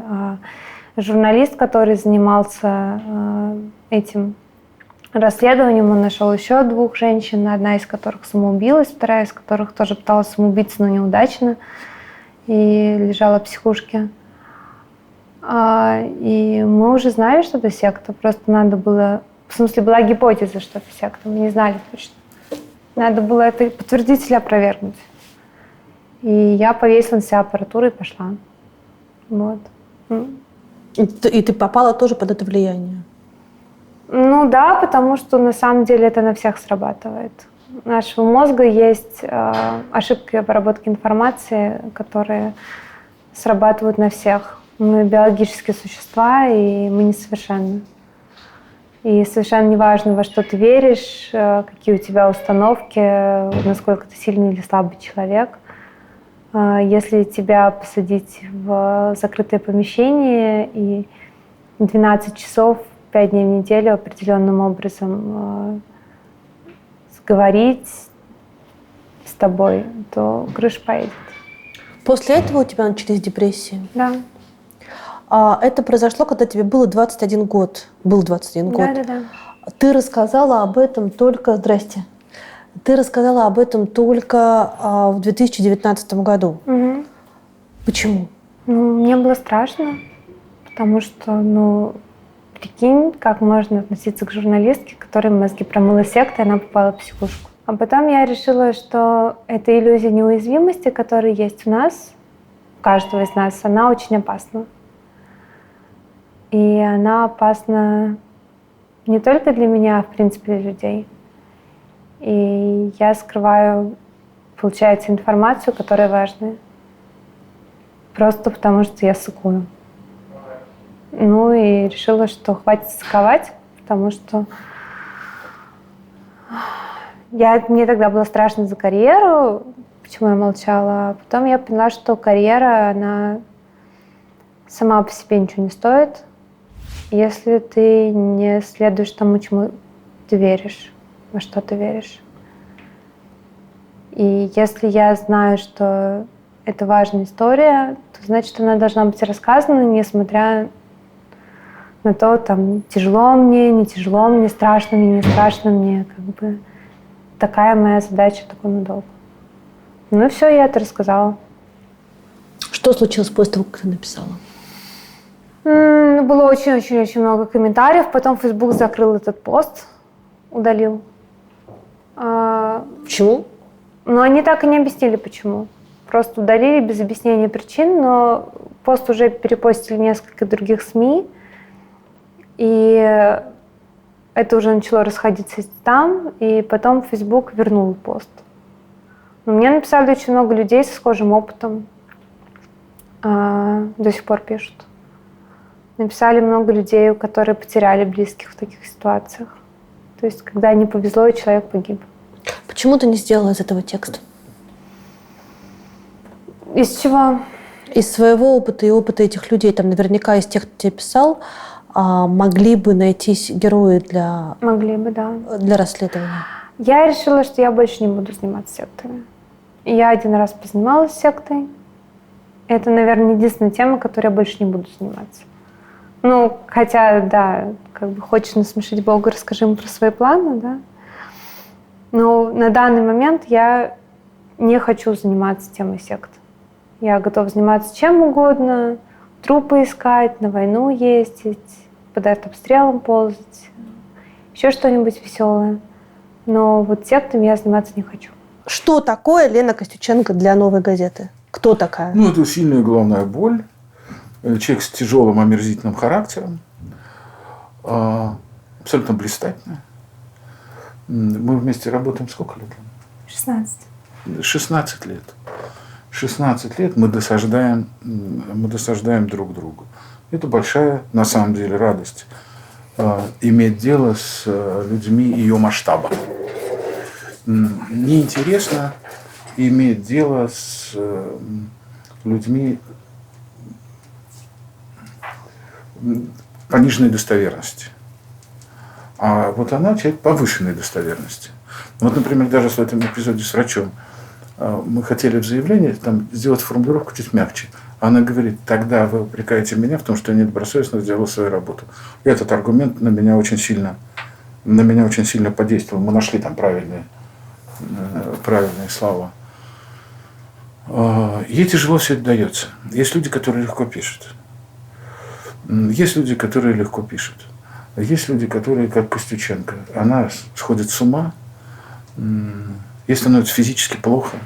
журналист, который занимался этим расследованием, он нашел еще 2 женщин, одна из которых самоубилась, вторая из которых тоже пыталась самоубиться, но неудачно, и лежала в психушке. И мы уже знали, что это секта, просто надо было, в смысле, была гипотеза, что это секта, мы не знали точно. Надо было это подтвердить или опровергнуть. И я повесила на себя аппаратуру и пошла. Вот. И ты попала тоже под это влияние? Ну да, потому что на самом деле это на всех срабатывает. У нашего мозга есть ошибки обработки информации, которые срабатывают на всех. Мы биологические существа, и мы несовершенны. И совершенно не важно, во что ты веришь, какие у тебя установки, насколько ты сильный или слабый человек. Если тебя посадить в закрытое помещение и 12 часов, 5 дней в неделю определенным образом сговорить с тобой, то крыша поедет. После этого у тебя начались депрессии? Да. Это произошло, когда тебе было 21 год. Был 21 год. Да. Ты рассказала об этом только... Здрасте. Ты рассказала об этом только в 2019 году. Угу. Почему? Ну, мне было страшно, потому что, прикинь, как можно относиться к журналистке, которой мозги промыла секта, и она попала в психушку. А потом я решила, что эта иллюзия неуязвимости, которая есть у нас, у каждого из нас, она очень опасна. И она опасна не только для меня, а в принципе для людей. И я скрываю, получается, информацию, которая важная. Просто потому, что я сыкую. Ну и решила, что хватит сыковать, потому что мне тогда было страшно за карьеру, почему я молчала. А потом я поняла, что карьера, она сама по себе ничего не стоит, если ты не следуешь тому, чему ты веришь, во что ты веришь. И если я знаю, что это важная история, то значит, она должна быть рассказана, несмотря на то, там, тяжело мне, не тяжело мне, страшно мне, не страшно мне. Как бы такая моя задача, такой мой долг. Ну и все, я это рассказала. Что случилось после того, как ты написала? Было очень-очень-очень много комментариев. Потом Facebook закрыл этот пост, удалил. Почему? Но они так и не объяснили, почему. Просто удалили без объяснения причин, но пост уже перепостили несколько других СМИ. И это уже начало расходиться там, и потом Facebook вернул пост. Но мне написали очень много людей со схожим опытом. До сих пор пишут. Написали много людей, которые потеряли близких в таких ситуациях. То есть, когда не повезло, и человек погиб. Почему ты не сделала из этого текст? Из чего? Из своего опыта и опыта этих людей, там наверняка из тех, кто тебе писал, могли бы найтись герои Могли бы, да. для расследования. Я решила, что я больше не буду заниматься сектами. Я один раз позанималась сектой. Это, наверное, единственная тема, которой я больше не буду заниматься. Ну, хотя, да, как бы хочешь насмешить Бога, расскажи ему про свои планы, да. Но на данный момент я не хочу заниматься темой сект. Я готова заниматься чем угодно, трупы искать, на войну ездить, под артобстрелом ползать, еще что-нибудь веселое. Но вот сектами я заниматься не хочу. Что такое Лена Костюченко для «Новой газеты»? Кто такая? Ну, это сильная головная боль. Человек с тяжелым омерзительным характером. Абсолютно блистательная. Мы вместе работаем сколько лет? 16. 16 лет. 16 лет мы досаждаем друг другу. Это большая, на самом деле, радость. Иметь дело с людьми ее масштаба. Неинтересно иметь дело с людьми пониженной достоверности. А вот она человек повышенной достоверности. Вот, например, даже в этом эпизоде с врачом мы хотели в заявлении там, сделать формулировку чуть мягче. Она говорит, тогда вы упрекаете меня в том, что я недобросовестно сделал свою работу. И этот аргумент на меня очень сильно подействовал. Мы нашли там правильные слова. Ей тяжело все это дается. Есть люди, которые легко пишут. Есть люди, которые легко пишут. Есть люди, которые, как Костюченко, она сходит с ума, ей становится физически плохо.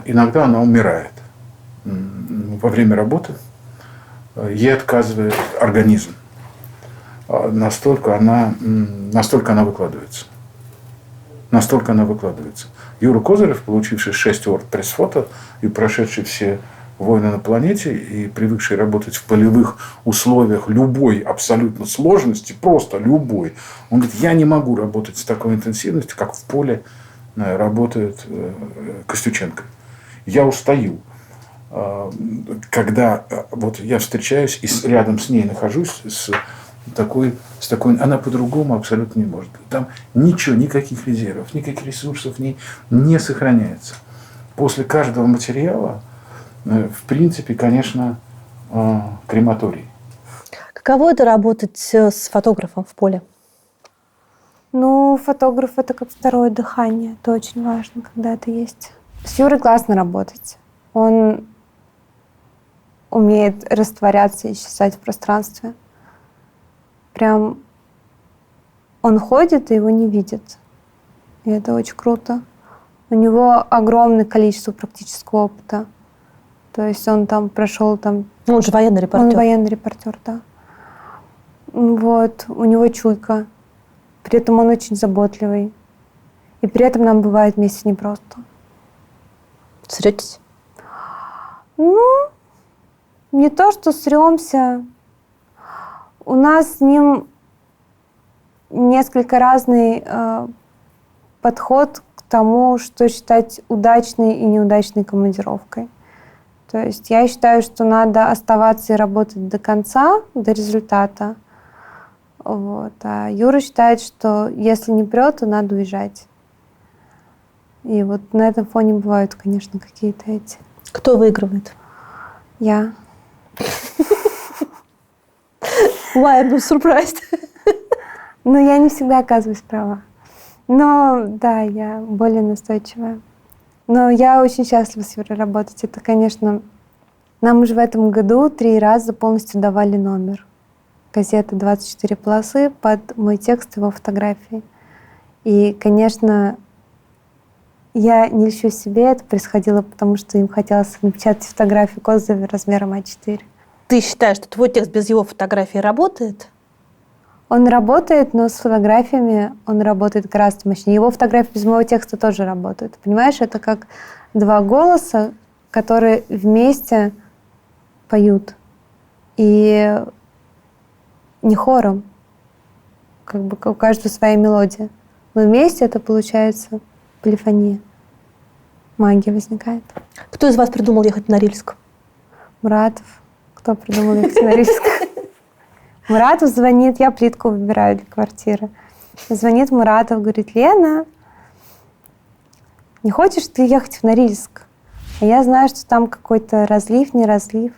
Иногда она умирает. Во время работы ей отказывает организм. Настолько она выкладывается. Юра Козырев, получивший 6 орд пресс-фото и прошедший все войны на планете и привыкший работать в полевых условиях любой абсолютно сложности, просто любой, он говорит, я не могу работать с такой интенсивностью, как в поле работает Костюченко. Я устаю. Когда вот я встречаюсь и рядом с ней нахожусь, с такой, она по-другому абсолютно не может. Там ничего, никаких резервов, никаких ресурсов не сохраняется. После каждого материала, в принципе, конечно, крематорий. Каково это работать с фотографом в поле? Ну, фотограф – это как второе дыхание. Это очень важно, когда это есть. С Юрой классно работать. Он умеет растворяться и исчезать в пространстве. Прям он ходит, и его не видит. И это очень круто. У него огромное количество практического опыта. То есть он там прошел там... Ну, он же военный репортер. Он военный репортер, да. Вот. У него чуйка. При этом он очень заботливый. И при этом нам бывает вместе непросто. Сретесь? Ну, не то, что сремся. У нас с ним несколько разный подход к тому, что считать удачной и неудачной командировкой. То есть я считаю, что надо оставаться и работать до конца, до результата. Вот. А Юра считает, что если не прет, то надо уезжать. И вот на этом фоне бывают, конечно, какие-то эти... Кто выигрывает? Я. Why I'm not surprised? Но я не всегда оказываюсь права. Но да, я более настойчивая. Но я очень счастлива с Юрой работать. Это, конечно, нам уже в этом году 3 раза полностью давали номер. Газета «24 полосы» под мой текст, его фотографии. И, конечно, я не льщу себе, это происходило, потому что им хотелось напечатать фотографию Козырева размером А4. Ты считаешь, что твой текст без его фотографии работает? Он работает, но с фотографиями он работает гораздо мощнее. Его фотографии без моего текста тоже работают. Понимаешь, это как 2 голоса, которые вместе поют. И не хором. Как бы у каждого своя мелодия. Но вместе это получается полифония. Магия возникает. Кто из вас придумал ехать на Норильск? Муратов. Кто придумал ехать на Норильск? Муратов звонит, я плитку выбираю для квартиры. Звонит Муратов, говорит: Лена, не хочешь ты ехать в Норильск? А я знаю, что там какой-то разлив, не разлив.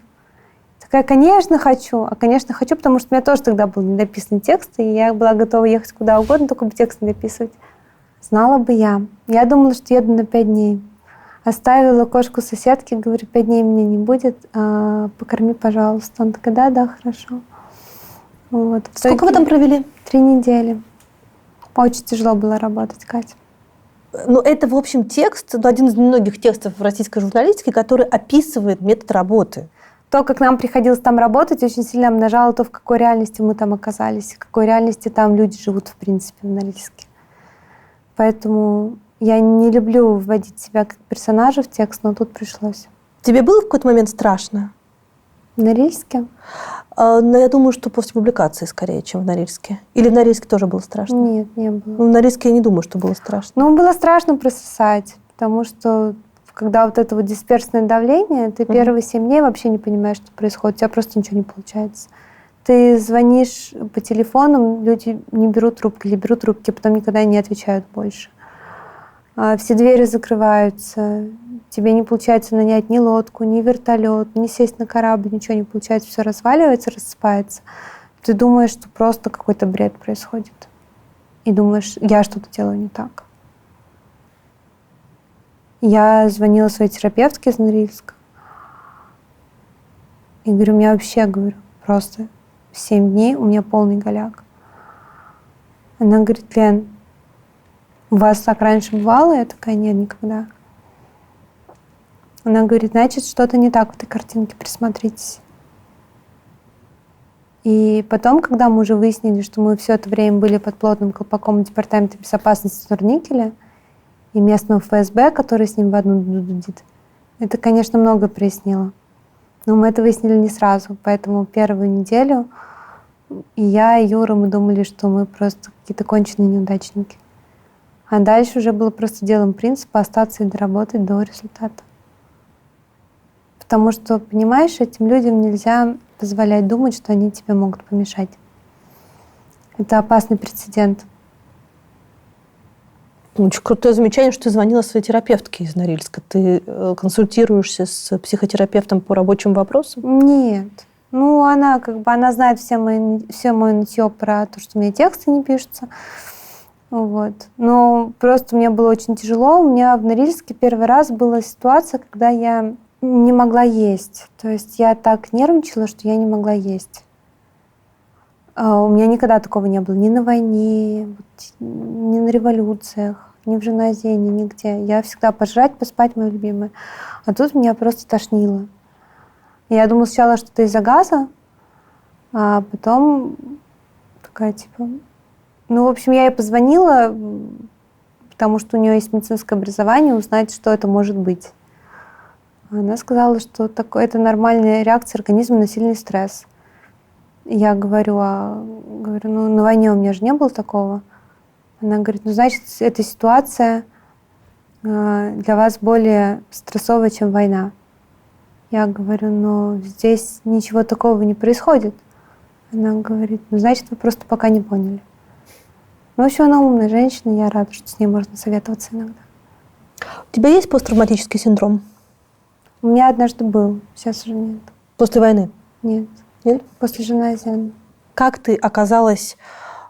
Такая: конечно, хочу. А конечно, хочу, потому что у меня тоже тогда был недописанный текст, и я была готова ехать куда угодно, только бы текст не дописывать. Знала бы я. Я думала, что еду на 5 дней. Оставила кошку соседки, говорю: 5 дней меня не будет, покорми, пожалуйста. Она такая: да, хорошо. Вот. Сколько вы там провели? 3 недели. Очень тяжело было работать, Катя. Ну, это, в общем, текст, один из немногих текстов в российской журналистике, который описывает метод работы. То, как нам приходилось там работать, очень сильно обнажало то, в какой реальности мы там оказались, в какой реальности там люди живут, в принципе, в Норильске. Поэтому я не люблю вводить себя как персонажа в текст, но тут пришлось. Тебе было в какой-то момент страшно? В Норильске? Но я думаю, что после публикации скорее, чем в Норильске. Или в Норильске тоже было страшно? Нет, не было. Ну, в Норильске я не думаю, что было страшно. Ну, было страшно прососать, потому что когда вот это вот дисперсное давление, ты первые 7 дней вообще не понимаешь, что происходит, у тебя просто ничего не получается. Ты звонишь по телефону, люди не берут трубки или берут трубки, а потом никогда не отвечают больше. Все двери закрываются, тебе не получается нанять ни лодку, ни вертолет, ни сесть на корабль, ничего не получается, все разваливается, рассыпается. Ты думаешь, что просто какой-то бред происходит. И думаешь: я что-то делаю не так. Я звонила своей терапевтке из Норильска и говорю: у меня вообще, говорю, просто 7 дней, у меня полный голяк. Она говорит: Лен, у вас так раньше бывало? Я такая: нет, никогда. Она говорит: значит, что-то не так в этой картинке, присмотритесь. И потом, когда мы уже выяснили, что мы все это время были под плотным колпаком Департамента безопасности Норникеля и местного ФСБ, который с ним в одну дудит, это, конечно, много прояснило. Но мы это выяснили не сразу, поэтому первую неделю и я, и Юра, мы думали, что мы просто какие-то конченые неудачники. А дальше уже было просто делом принципа остаться и доработать до результата. Потому что, понимаешь, этим людям нельзя позволять думать, что они тебе могут помешать. Это опасный прецедент. Очень крутое замечание, что ты звонила своей терапевтке из Норильска. Ты консультируешься с психотерапевтом по рабочим вопросам? Нет. Ну, она она знает все мое нытье про то, что у меня тексты не пишутся. Вот. Но просто мне было очень тяжело. У меня в Норильске первый раз была ситуация, когда я не могла есть. То есть я так нервничала, что я не могла есть. У меня никогда такого не было. Ни на войне, ни на революциях, ни в женозене, нигде. Я всегда пожрать, поспать, мое любимое. А тут меня просто тошнило. Я думала сначала, что это из-за газа, а потом такая типа... Ну, в общем, я ей позвонила, потому что у нее есть медицинское образование, узнать, что это может быть. Она сказала, что это нормальная реакция организма на сильный стресс. Я говорю: ну, на войне у меня же не было такого. Она говорит: ну, значит, эта ситуация для вас более стрессовая, чем война. Я говорю: но здесь ничего такого не происходит. Она говорит: ну, значит, вы просто пока не поняли. Ну, в общем, она умная женщина, я рада, что с ней можно советоваться иногда. У тебя есть посттравматический синдром? У меня однажды был, сейчас уже нет. После войны? Нет. Нет? После женозены. Как ты оказалась,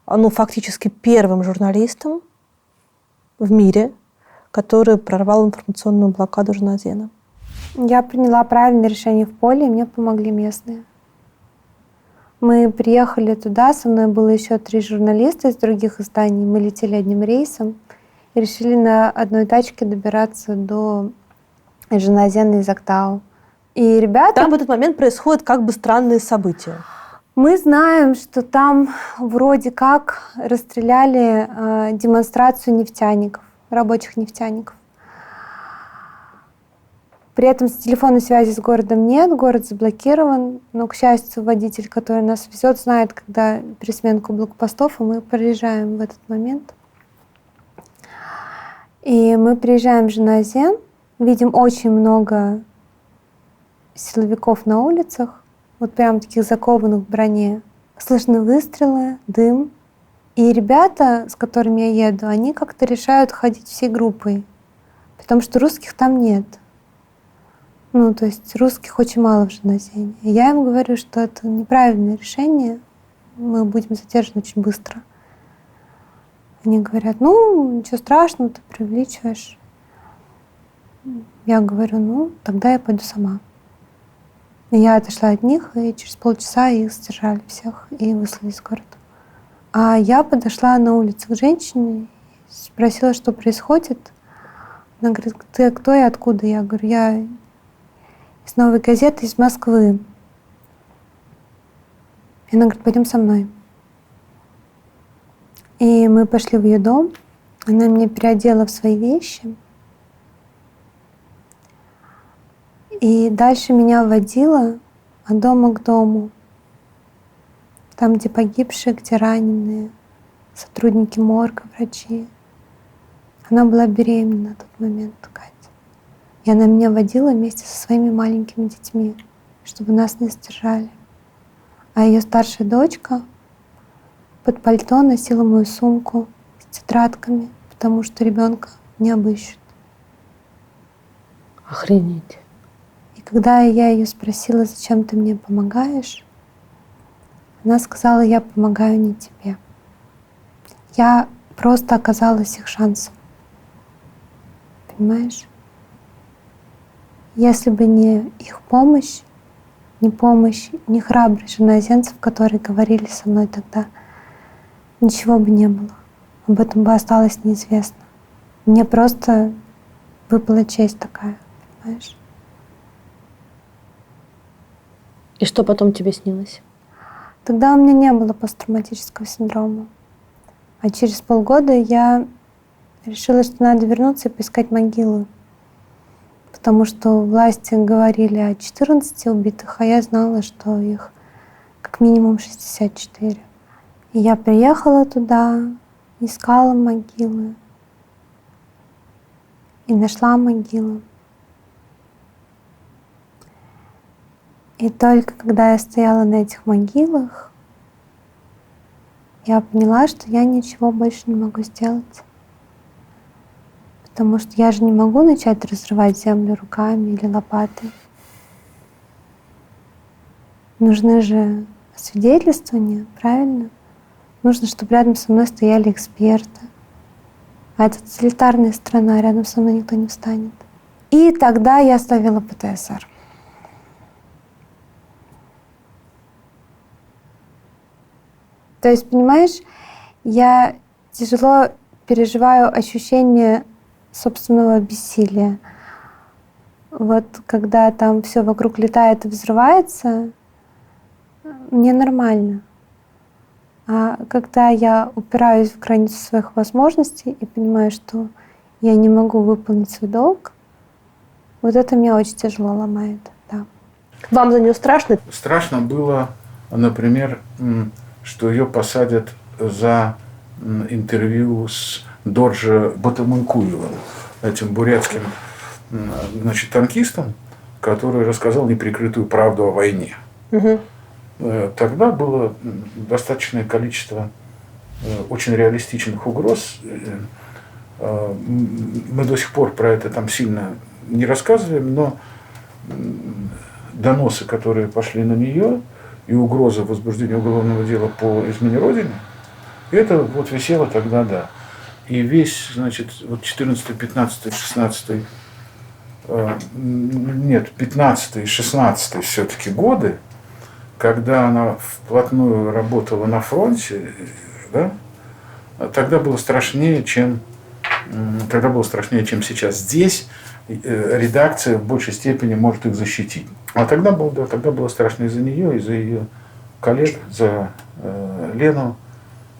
фактически первым журналистом в мире, который прорвал информационную блокаду женозена? Я приняла правильное решение в поле, и мне помогли местные. Мы приехали туда, со мной было еще 3 журналиста из других изданий. Мы летели одним рейсом и решили на одной тачке добираться до женозена из Актау. И ребята... Там в этот момент происходят как бы странные события. Мы знаем, что там вроде как расстреляли демонстрацию нефтяников, рабочих нефтяников. При этом телефонной связи с городом нет, город заблокирован. Но, к счастью, водитель, который нас везет, знает, когда пересменку блокпостов, и мы проезжаем в этот момент. И мы приезжаем же на Зен, видим очень много силовиков на улицах, вот прям таких закованных в броне. Слышны выстрелы, дым. И ребята, с которыми я еду, они как-то решают ходить всей группой, потому что русских там нет. Ну, то есть русских очень мало в Жаназене. И я им говорю, что это неправильное решение, мы будем задержаны очень быстро. Они говорят, ну, ничего страшного, ты преувеличиваешь. Я говорю, ну, тогда я пойду сама. И я отошла от них, и через полчаса их задержали всех и выслали из города. А я подошла на улицу к женщине, спросила, что происходит. Она говорит, ты кто и откуда? Я говорю, я из «Новой газеты», из Москвы. И она говорит, пойдем со мной. И мы пошли в ее дом. Она меня переодела в свои вещи. И дальше меня водила от дома к дому. Там, где погибшие, где раненые, сотрудники морга, врачи. Она была беременна на тот момент, Катя. И она меня водила вместе со своими маленькими детьми, чтобы нас не задержали. А ее старшая дочка под пальто носила мою сумку с тетрадками, потому что ребенка не обыщут. Охренеть. И когда я ее спросила, зачем ты мне помогаешь, она сказала, я помогаю не тебе. Я просто оказалась их шансом. Понимаешь? Если бы не их помощь, не храбрость жаназенцев, которые говорили со мной тогда, ничего бы не было. Об этом бы осталось неизвестно. Мне просто выпала честь такая, понимаешь? И что потом тебе снилось? Тогда у меня не было посттравматического синдрома. А через полгода я решила, что надо вернуться и поискать могилы. Потому что власти говорили о 14 убитых, а я знала, что их как минимум 64. И я приехала туда, искала могилы. И нашла могилу. И только когда я стояла на этих могилах, я поняла, что я ничего больше не могу сделать. Потому что я же не могу начать разрывать землю руками или лопатой. Нужны же освидетельствования, правильно? Нужно, чтобы рядом со мной стояли эксперты. А это тоталитарная страна, рядом со мной никто не встанет. И тогда я ставила ПТСР. То есть, понимаешь, я тяжело переживаю ощущение собственного бессилия. Вот когда там все вокруг летает и взрывается, мне нормально. А когда я упираюсь в границу своих возможностей и понимаю, что я не могу выполнить свой долг, вот это меня очень тяжело ломает. Да. Вам за нее страшно? Страшно было, например, что ее посадят за интервью с Дорджи Батамункуевым, этим бурятским, значит, танкистом, который рассказал неприкрытую правду о войне. Угу. Тогда было достаточное количество очень реалистичных угроз. Мы до сих пор про это там сильно не рассказываем, но доносы, которые пошли на нее, и угроза возбуждения уголовного дела по измене Родине, это вот висело тогда, да. И весь, значит, вот 14, 15, 16, нет, 15 и 16 все-таки годы, когда она вплотную работала на фронте, да, тогда было страшнее, чем сейчас. Здесь редакция в большей степени может их защитить. А тогда было страшно и за нее, и за ее коллег, за Лену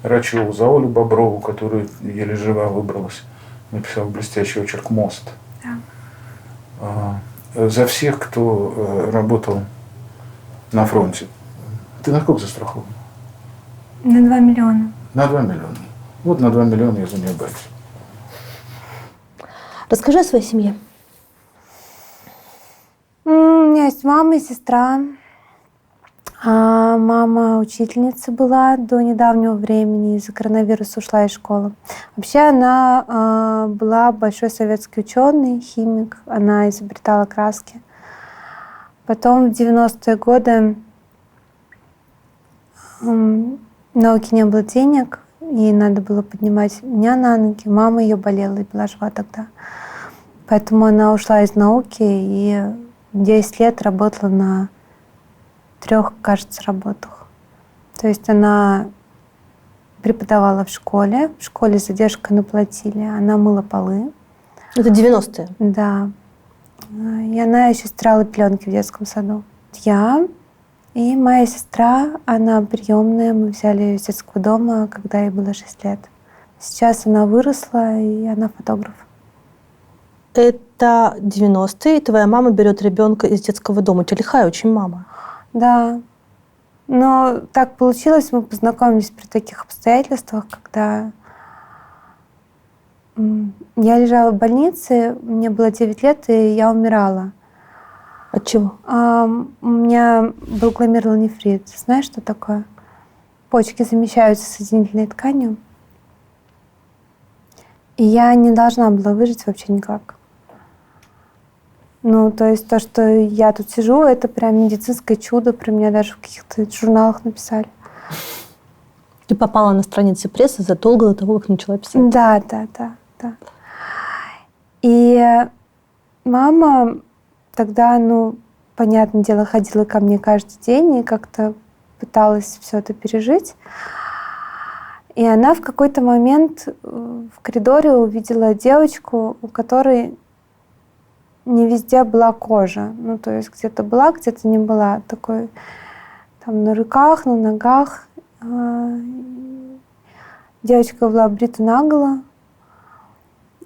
Рачеву, за Олю Боброву, которая еле жива выбралась, написала блестящий очерк «Мост». Да. За всех, кто работал на фронте. Ты на сколько застрахован? На 2 миллиона. На 2 миллиона. Вот на 2 миллиона я за нее борюсь. Расскажи о своей семье. У меня есть мама и сестра. Мама учительница была до недавнего времени, из-за коронавируса ушла из школы. Вообще она была большой советский ученый, химик, она изобретала краски. Потом в 90-е годы науки не было денег, ей надо было поднимать меня на ноги. Мама ее болела и была жива тогда. Поэтому она ушла из науки и 10 лет работала на 3, кажется, работах. То есть она преподавала в школе с задержкой наплатили, она мыла полы. Это 90-е? Да. И она еще стирала пленки в детском саду. Я и моя сестра, она приемная, мы взяли ее из детского дома, когда ей было 6 лет. Сейчас она выросла, и она фотограф. Это 90-е, и твоя мама берет ребенка из детского дома. У тебя лихая очень мама. Да. Но так получилось, мы познакомились при таких обстоятельствах, когда я лежала в больнице, мне было 9 лет, и я умирала. От чего? У меня был гломерулонефрит. Знаешь, что такое? Почки замещаются соединительной тканью. И я не должна была выжить вообще никак. Ну, то есть то, что я тут сижу, это прям медицинское чудо. Про меня даже в каких-то журналах написали. Ты попала на страницы прессы задолго до того, как начала писать. Да. И мама тогда, понятное дело, ходила ко мне каждый день и как-то пыталась все это пережить. И она в какой-то момент в коридоре увидела девочку, у которой не везде была кожа. Ну, то есть где-то была, где-то не была. Такой там на руках, на ногах. Девочка была обрита наголо.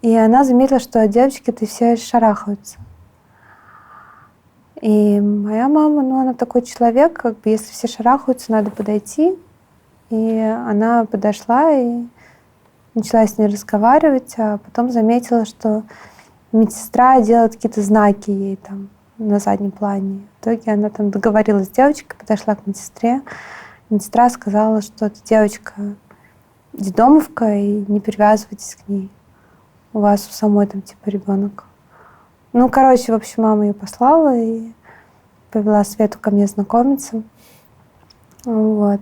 И она заметила, что девочки-то все шарахаются. И моя мама, она такой человек, если все шарахаются, надо подойти. И она подошла и начала с ней разговаривать, а потом заметила, что медсестра делает какие-то знаки ей там на заднем плане. В итоге она там договорилась с девочкой, подошла к медсестре. Медсестра сказала, что эта девочка детдомовка, и не привязывайтесь к ней. У вас у самой там типа ребенок. В общем, мама ее послала и повела Свету ко мне знакомиться. Вот.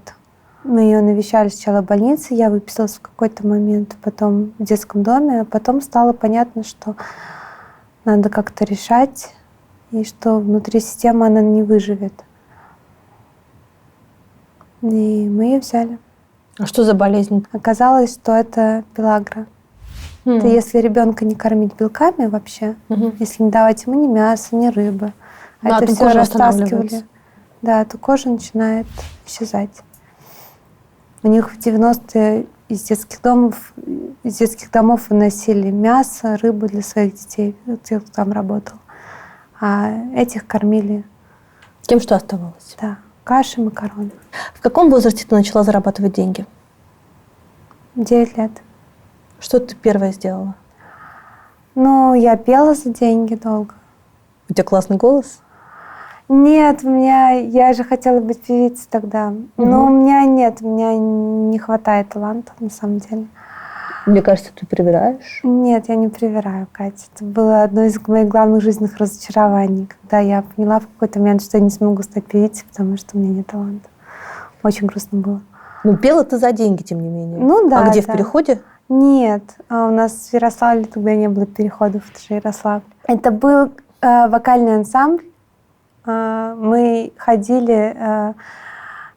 Мы ее навещали сначала в больнице, я выписалась в какой-то момент, потом в детском доме, а потом стало понятно, что надо как-то решать, и что внутри системы она не выживет. И мы ее взяли. А что за болезнь? Оказалось, что это пелагра. Это если ребенка не кормить белками вообще, если не давать ему ни мяса, ни рыбы, а это все растаскивали, да, то кожа начинает исчезать. У них в 90-е из детских домов выносили мясо, рыбу для своих детей, тех, кто там работал. А этих кормили... Тем, что оставалось? Да, каши, макароны. В каком возрасте ты начала зарабатывать деньги? 9 лет. Что ты первое сделала? Я пела за деньги долго. У тебя классный голос? Нет, я же хотела быть певицей тогда. Но у меня не хватает таланта, на самом деле. Мне кажется, ты привираешь. Нет, я не привираю, Катя. Это было одно из моих главных жизненных разочарований, когда я поняла в какой-то момент, что я не смогу стать певицей, потому что у меня нет таланта. Очень грустно было. Пела ты за деньги, тем не менее. Да. А где, да. в Переходе? Нет, у нас в Ярославле тогда не было переходов, это же Ярославль. Это был вокальный ансамбль. Мы ходили,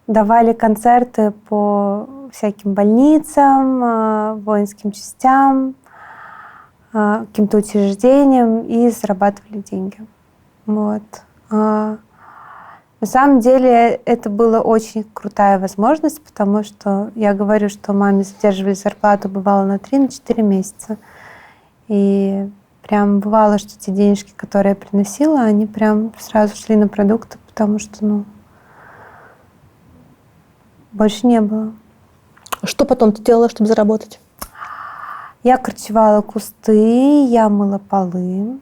давали концерты по всяким больницам, воинским частям, каким-то учреждениям и зарабатывали деньги. Вот. На самом деле это была очень крутая возможность, потому что я говорю, что маме задерживали зарплату, бывало на 3-4 месяца. И прям бывало, что те денежки, которые я приносила, они прям сразу шли на продукты, потому что, больше не было. Что потом ты делала, чтобы заработать? Я корчевала кусты, я мыла полы.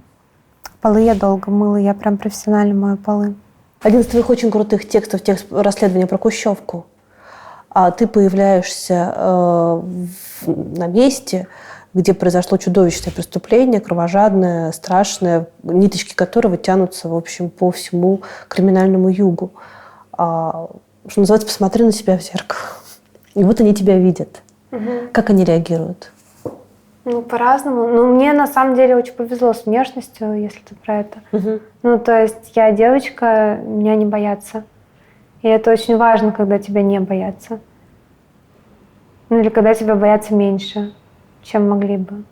Полы я долго мыла, я прям профессионально мою полы. Один из твоих очень крутых текстов, текст расследования про Кущевку. А ты появляешься на месте, где произошло чудовищное преступление, кровожадное, страшное, ниточки которого тянутся, в общем, по всему криминальному югу. Что называется, посмотри на себя в зеркало. И вот они тебя видят. Как они реагируют? Ну, по-разному. Ну, мне на самом деле очень повезло с внешностью, если ты про это. Ну, то есть я девочка, меня не боятся. И это очень важно, когда тебя не боятся. Ну, или когда тебя боятся меньше, чем могли бы.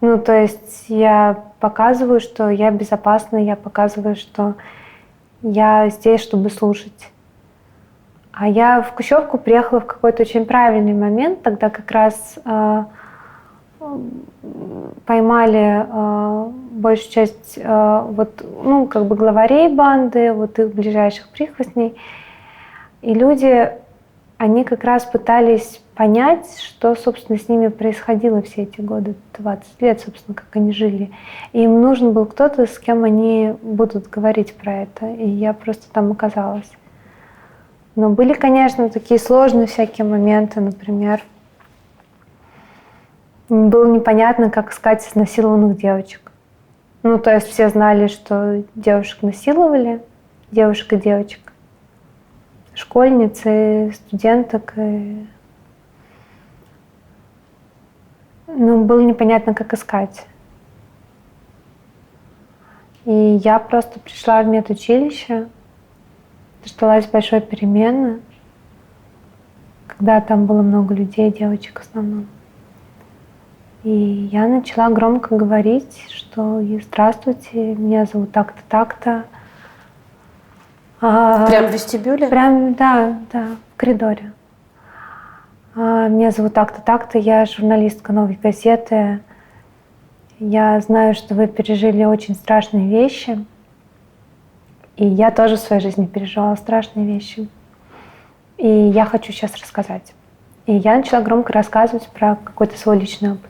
Ну, то есть я показываю, что я безопасна, я показываю, что я здесь, чтобы слушать. А я в Кущевку приехала в какой-то очень правильный момент, тогда как раз поймали большую часть главарей банды, вот их ближайших прихвостней. И люди, они как раз пытались понять, что, собственно, с ними происходило все эти годы, 20 лет, собственно, как они жили. И им нужен был кто-то, с кем они будут говорить про это. И я просто там оказалась. Но были, конечно, такие сложные всякие моменты, например, было непонятно, как искать изнасилованных девочек. Ну, то есть все знали, что девушек насиловали, девушек и девочек, школьниц и студенток. Ну, было непонятно, как искать. И я просто пришла в медучилище, дождалась большой перемены, когда там было много людей, девочек в основном. И я начала громко говорить, что «Здравствуйте, меня зовут так-то, так-то». Прямо в вестибюле? Прям, да, в коридоре. Меня зовут так-то, так-то, я журналистка «Новой газеты». Я знаю, что вы пережили очень страшные вещи. И я тоже в своей жизни переживала страшные вещи. И я хочу сейчас рассказать. И я начала громко рассказывать про какой-то свой личный опыт.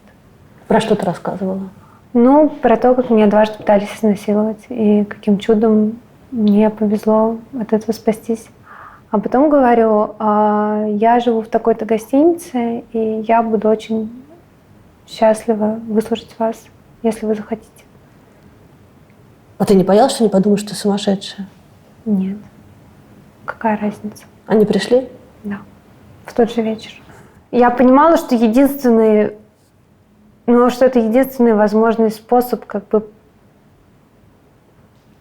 Про что ты рассказывала? Ну, про то, как меня дважды пытались изнасиловать, и каким чудом мне повезло от этого спастись. А потом говорю, я живу в такой-то гостинице, и я буду очень счастлива выслушать вас, если вы захотите. А ты не боялась, что они подумают, что ты сумасшедшая? Нет. Какая разница? Они пришли? Да. В тот же вечер. Я понимала, что это единственный возможный способ, как бы,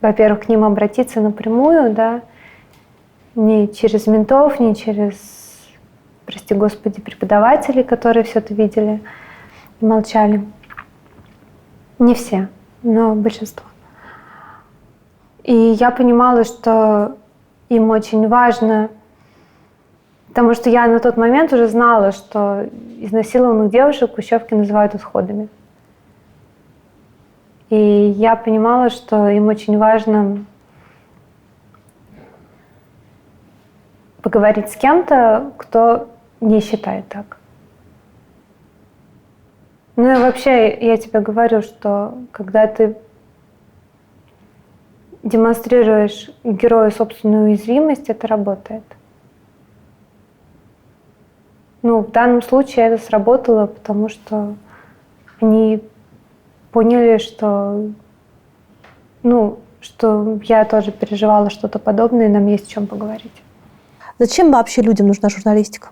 во-первых, к ним обратиться напрямую, да, не через ментов, не через, прости господи, преподавателей, которые все это видели и молчали. Не все, но большинство. И я понимала, что им очень важно, потому что я на тот момент уже знала, что изнасилованных девушек в Кущевке называют исходами. И я понимала, что им очень важно поговорить с кем-то, кто не считает так. Ну и вообще, я тебе говорю, что когда ты демонстрируешь герою собственную уязвимость, это работает. Ну, в данном случае это сработало, потому что они поняли, что я тоже переживала что-то подобное, и нам есть о чем поговорить. Зачем вообще людям нужна журналистика?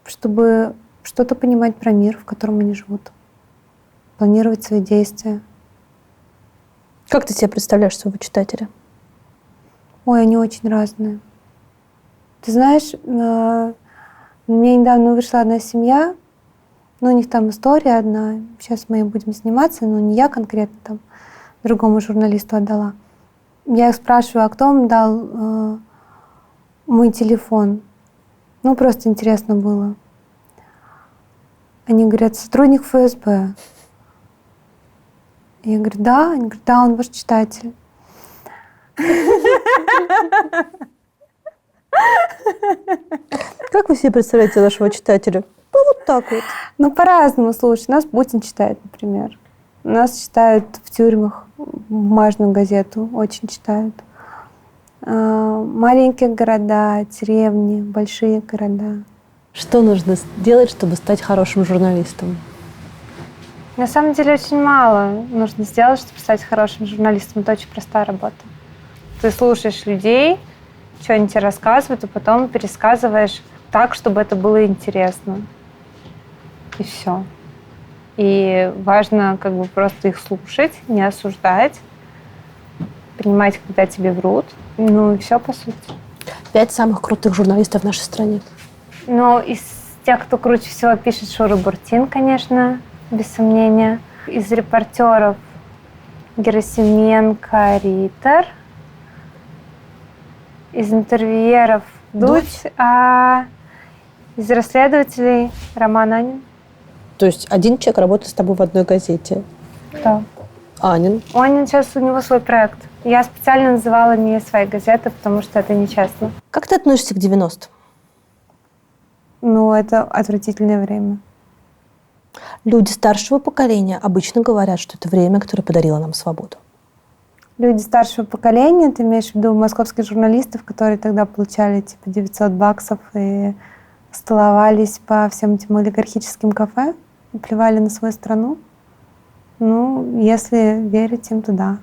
Чтобы что-то понимать про мир, в котором они живут. Планировать свои действия. Как ты себе представляешь своего читателя? Ой, они очень разные. Ты знаешь, у меня недавно вышла одна семья, у них там история одна, сейчас мы ей будем заниматься, но не я конкретно, там другому журналисту отдала. Я их спрашиваю, а кто вам дал мой телефон? Ну, просто интересно было. Они говорят, сотрудник ФСБ. Я говорю, да? Они говорят, да, он ваш читатель. Как вы себе представляете вашего читателя? Ну, вот так вот. Ну, по-разному, слушай. Нас Путин читает, например. Нас читают в тюрьмах, бумажную газету очень читают. Маленькие города, деревни, большие города. Что нужно делать, чтобы стать хорошим журналистом? На самом деле очень мало нужно сделать, чтобы стать хорошим журналистом. Это очень простая работа. Ты слушаешь людей, что они тебе рассказывают, и потом пересказываешь так, чтобы это было интересно. И все. И важно как бы просто их слушать, не осуждать, принимать, когда тебе врут. Ну и все, по сути. 5 самых крутых журналистов в нашей стране. Но из тех, кто круче всего пишет, Шура Буртин, конечно, без сомнения. Из репортеров Герасименко, Риттер. Из интервьюеров Дудь, а из расследователей Роман Анин. То есть один человек работает с тобой в одной газете. Кто? Анин. Анин сейчас у него свой проект. Я специально называла не свои газеты, потому что это нечестно. Как ты относишься к 90-м? Ну, это отвратительное время. Люди старшего поколения обычно говорят, что это время, которое подарило нам свободу. Люди старшего поколения, ты имеешь в виду московских журналистов, которые тогда получали типа $900 и столовались по всем этим олигархическим кафе и плевали на свою страну? Ну, если верить им, то да.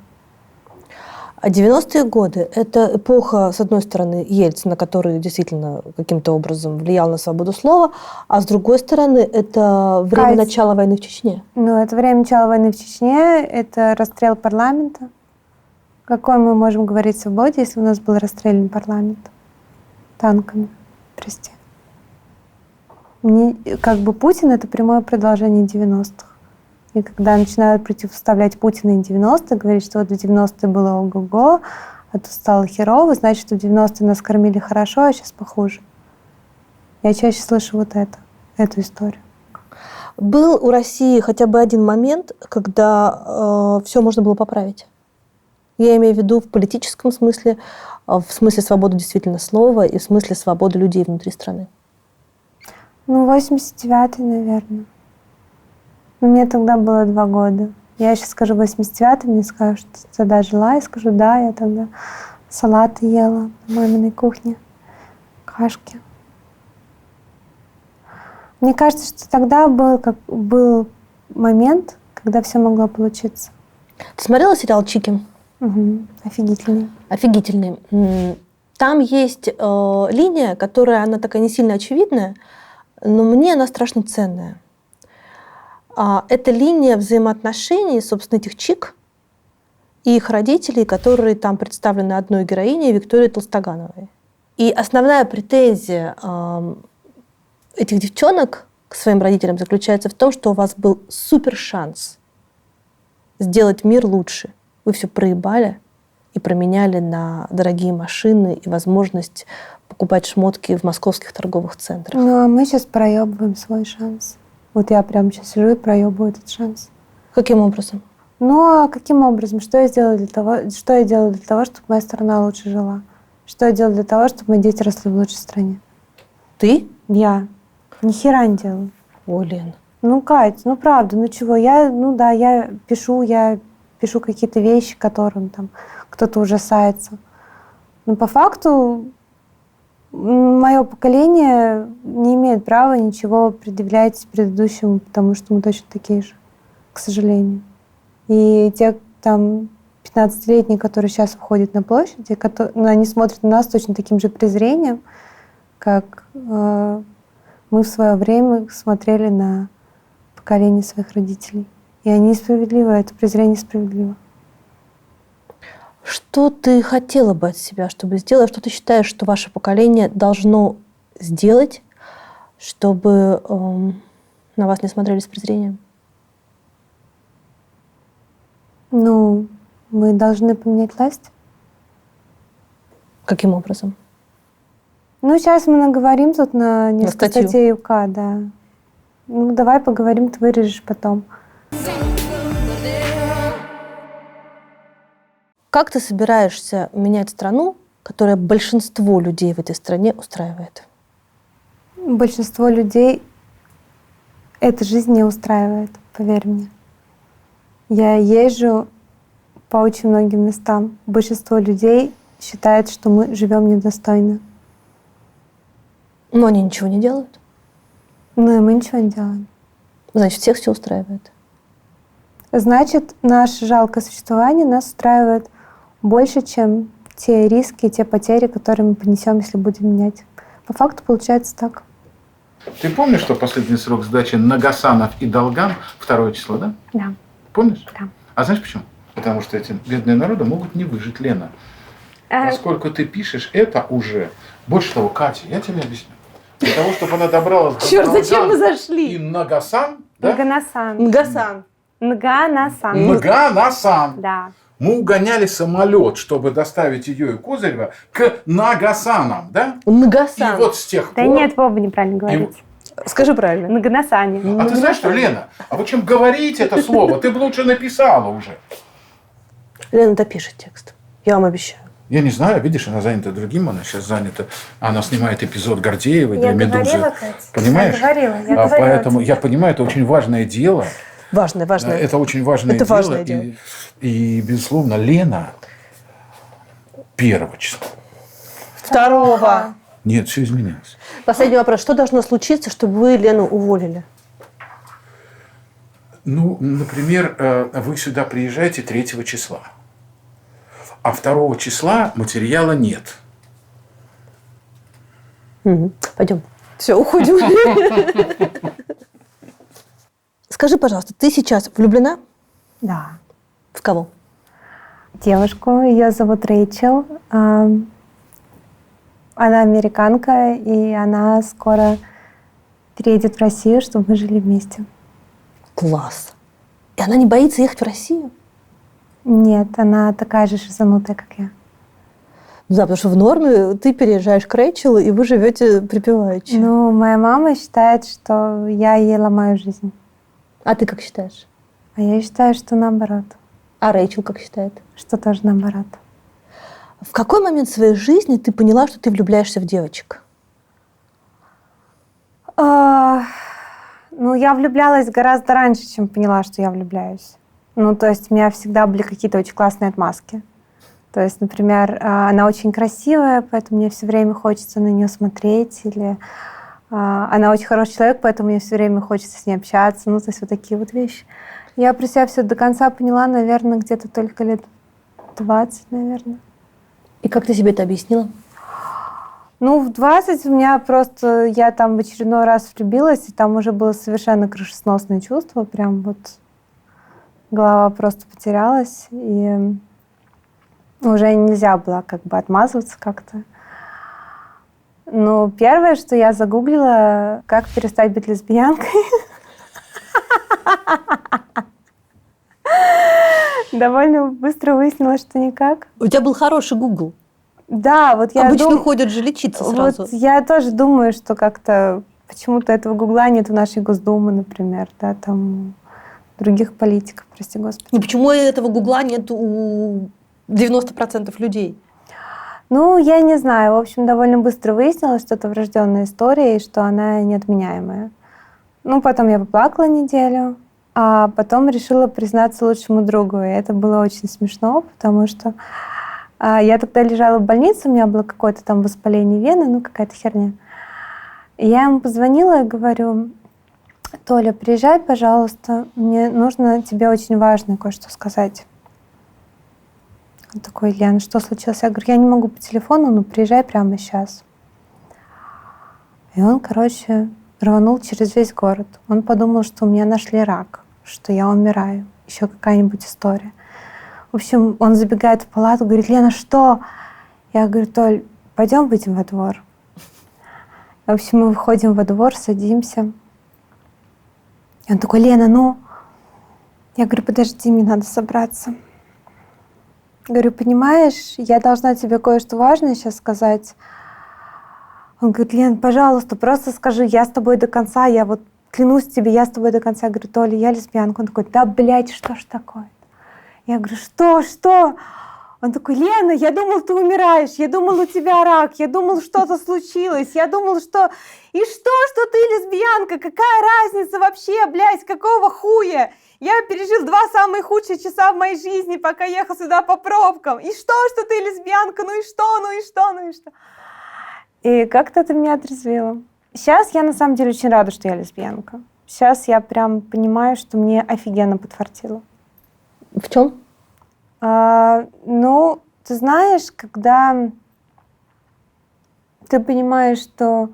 А 90-е годы – это эпоха, с одной стороны, Ельцина, который действительно каким-то образом влиял на свободу слова, а с другой стороны, это время начала войны в Чечне. Ну, это время начала войны в Чечне, это расстрел парламента. Какой мы можем говорить о свободе, если у нас был расстрелян парламент танками? Прости. Как бы Путин — это прямое продолжение 90-х. И когда начинают противоставлять Путина и 90-е, говорить, что вот в 90-е было ого-го, а тут стало херово, значит, что в 90-е нас кормили хорошо, а сейчас похуже. Я чаще слышу вот эту историю. Был у России хотя бы один момент, когда все можно было поправить? Я имею в виду в политическом смысле, в смысле свободы действительно слова и в смысле свободы людей внутри страны. Ну, 89-й, наверное. Но мне тогда было 2 года. Я сейчас скажу 89-й, мне скажут, что ты тогда жила. Я скажу, да, я тогда салаты ела на маминой кухне, кашки. Мне кажется, что тогда был момент, когда все могло получиться. Ты смотрела сериал «Чики»? Угу. Офигительный. Офигительный. Там есть линия, которая, она такая не сильно очевидная, но мне она страшно ценная. Это линия взаимоотношений, собственно, этих чик и их родителей, которые там представлены одной героиней, Викторией Толстогановой. И основная претензия этих девчонок к своим родителям заключается в том, что у вас был супер шанс сделать мир лучше. Вы все проебали и променяли на дорогие машины и возможность покупать шмотки в московских торговых центрах. Ну, а мы сейчас проебываем свой шанс. Вот я прямо сейчас сижу и проебываю этот шанс. Каким образом? Ну, а каким образом? Что я делала для того, чтобы моя страна лучше жила? Что я делала для того, чтобы мои дети росли в лучшей стране? Ты? Я. Ни хера не делаю. Ой, Лен. Ну, Кать, ну правда, ну чего? Я пишу какие-то вещи, которым там кто-то ужасается. Но по факту мое поколение не имеет права ничего предъявлять предыдущему, потому что мы точно такие же, к сожалению. И те там 15-летние, которые сейчас выходят на площади, они смотрят на нас точно таким же презрением, как мы в свое время смотрели на поколение своих родителей. И они справедливы, это презрение справедливо. Что ты хотела бы от себя, чтобы сделать? Что ты считаешь, что ваше поколение должно сделать, чтобы на вас не смотрели с презрением? Ну, мы должны поменять власть. Каким образом? Ну, сейчас мы наговорим тут на несколько статей УК, да. Ну, давай поговорим, ты вырежешь потом. Как ты собираешься менять страну, которая большинство людей в этой стране устраивает? Большинство людей Эта жизнь не устраивает, поверь мне. Я езжу по очень многим местам. Большинство людей считает, что мы живем недостойно. Но они ничего не делают. Ну и мы ничего не делаем. Значит, всех все устраивает. Значит, наше жалкое существование нас устраивает больше, чем те риски, те потери, которые мы понесем, если будем менять. По факту получается так. Ты помнишь, что последний срок сдачи Нагасанов и Долган 2 число, да? Да. Помнишь? Да. А знаешь почему? Потому что эти бедные народы могут не выжить, Лена. Поскольку ты пишешь это уже. Больше того, Катя, я тебе объясню. Для того, чтобы она добралась до Черт, зачем мы Долган зашли? и Нагасан, да? Нганасан. Нгасан. Нганасан. Нганасан. Да. Мы угоняли самолет, чтобы доставить ее и Козырева к Нагасанам, да? Нгасан. И вот с тех Да пор... нет, вы неправильно говорите. Скажи правильно. Нганасане. А ты знаешь что, Лена, а вы чем говорите это слово? Ты бы лучше написала уже. Лена допишет текст. Я вам обещаю. Я не знаю, видишь, она занята другим, она сейчас занята. Она снимает эпизод Гордеевой для «Медузы». Катя. Понимаешь? Я говорила. Поэтому я понимаю, это очень важное дело. Важное. Это очень важное Это дело. важное дело. И, безусловно, Лена 1 числа. 2. Нет, все изменилось. Последний вопрос. Что должно случиться, чтобы вы Лену уволили? Ну, например, вы сюда приезжаете 3 числа, а 2 числа материала нет. Пойдем. Все, уходим. Скажи, пожалуйста, ты сейчас влюблена? Да. В кого? Девушку, ее зовут Рэйчел. Она американка, и она скоро переедет в Россию, чтобы мы жили вместе. Класс. И она не боится ехать в Россию? Нет, она такая же шизанутая, как я. Да, потому что в норме ты переезжаешь к Рэйчел, и вы живете припеваючи. Ну, моя мама считает, что я ей ломаю жизнь. А ты как считаешь? А я считаю, что наоборот. А Рэйчел как считает? Что тоже наоборот. В какой момент своей жизни ты поняла, что ты влюбляешься в девочек? Ну, я влюблялась гораздо раньше, чем поняла, что я влюбляюсь. Ну, то есть у меня всегда были какие-то очень классные отмазки. То есть, например, она очень красивая, поэтому мне все время хочется на нее смотреть. Или она очень хороший человек, поэтому мне все время хочется с ней общаться. Ну, то есть вот такие вот вещи. Я про себя все до конца поняла, наверное, где-то только лет 20, наверное. И как ты себе это объяснила? Ну, в 20 у меня просто... Я там в очередной раз влюбилась, и там уже было совершенно крышесносное чувство. Прям вот голова просто потерялась. И уже нельзя было как бы отмазываться как-то. Ну, первое, что я загуглила, как перестать быть лесбиянкой. Довольно быстро выяснилось, что никак. У тебя был хороший Google. Да, вот я Обычно ходят же лечиться сразу. Вот я тоже думаю, что как-то почему-то этого Гугла нет у нашей Госдумы, например, да, там других политиков, прости господи. И почему этого Гугла нет у 90% людей? Ну, я не знаю. В общем, довольно быстро выяснилось, что это врожденная история и что она неотменяемая. Ну, потом я поплакала неделю, а потом решила признаться лучшему другу. И это было очень смешно, потому что я тогда лежала в больнице, у меня было какое-то там воспаление вены, ну, какая-то херня. И я ему позвонила и говорю: Толя, приезжай, пожалуйста, мне нужно тебе очень важное кое-что сказать. Он такой: Лена, что случилось? Я говорю: я не могу по телефону, но приезжай прямо сейчас. И он, короче, рванул через весь город. Он подумал, что у меня нашли рак, что я умираю, еще какая-нибудь история. В общем, он забегает в палату, говорит: Лена, что? Я говорю: Толь, пойдем выйдем во двор. В общем, мы выходим во двор, садимся. И он такой: Лена, ну... Я говорю: подожди, мне надо собраться. Говорю: понимаешь, я должна тебе кое-что важное сейчас сказать. Он говорит: Лен, пожалуйста, просто скажи, я с тобой до конца, я вот клянусь тебе, я с тобой до конца. Я говорю: Толя, я лесбиянка. Он такой: да, блядь, что ж такое? Я говорю: что? Он такой: Лена, я думал, ты умираешь, я думал, у тебя рак, я думал, что-то случилось, я думал, что... И что ты лесбиянка? Какая разница вообще, блядь, какого хуя? Я пережил 2 самые худшие часа в моей жизни, пока ехал сюда по пробкам. И что ты лесбиянка? Ну и что? И как-то это меня отрезвило. Сейчас я на самом деле очень рада, что я лесбиянка. Сейчас я прям понимаю, что мне офигенно подфартило. В чем? Ну, ты знаешь, когда ты понимаешь, что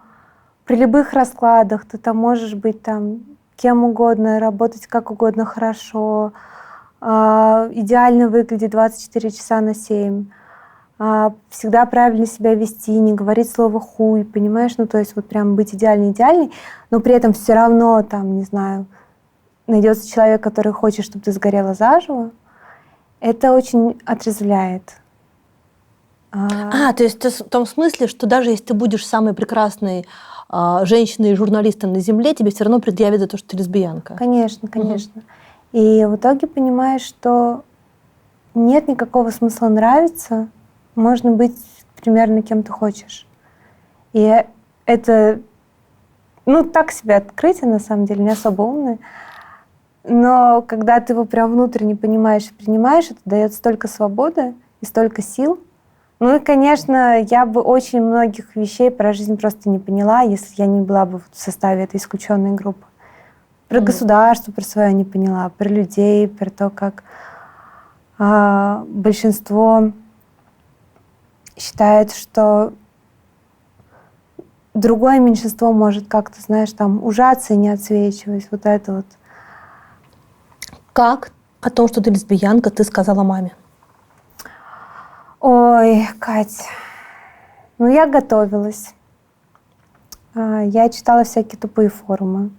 при любых раскладах ты там можешь быть там кем угодно, работать как угодно хорошо, идеально выглядеть 24 часа на 7, всегда правильно себя вести, не говорить слово хуй, понимаешь? Ну, то есть вот прям быть идеальной, но при этом все равно там, не знаю, найдется человек, который хочет, чтобы ты сгорела заживо. Это очень отрезвляет. То есть ты в том смысле, что даже если ты будешь самой прекрасной женщиной и журналистом на Земле, тебе все равно предъявят за то, что ты лесбиянка. Конечно. И в итоге понимаешь, что нет никакого смысла нравиться, можно быть примерно кем ты хочешь. И это, так себе открытие, на самом деле, не особо умное. Но когда ты его прям внутренне понимаешь и принимаешь, это дает столько свободы и столько сил. Ну и, конечно, я бы очень многих вещей про жизнь просто не поняла, если я не была бы в составе этой исключенной группы. Про государство, про свое не поняла, про людей, про то, как большинство считает, что другое меньшинство может как-то, знаешь, там ужаться и не отсвечивать. Вот это вот. Как о том, что ты лесбиянка, ты сказала маме? Ой, Кать, я готовилась. Я читала всякие тупые форумы.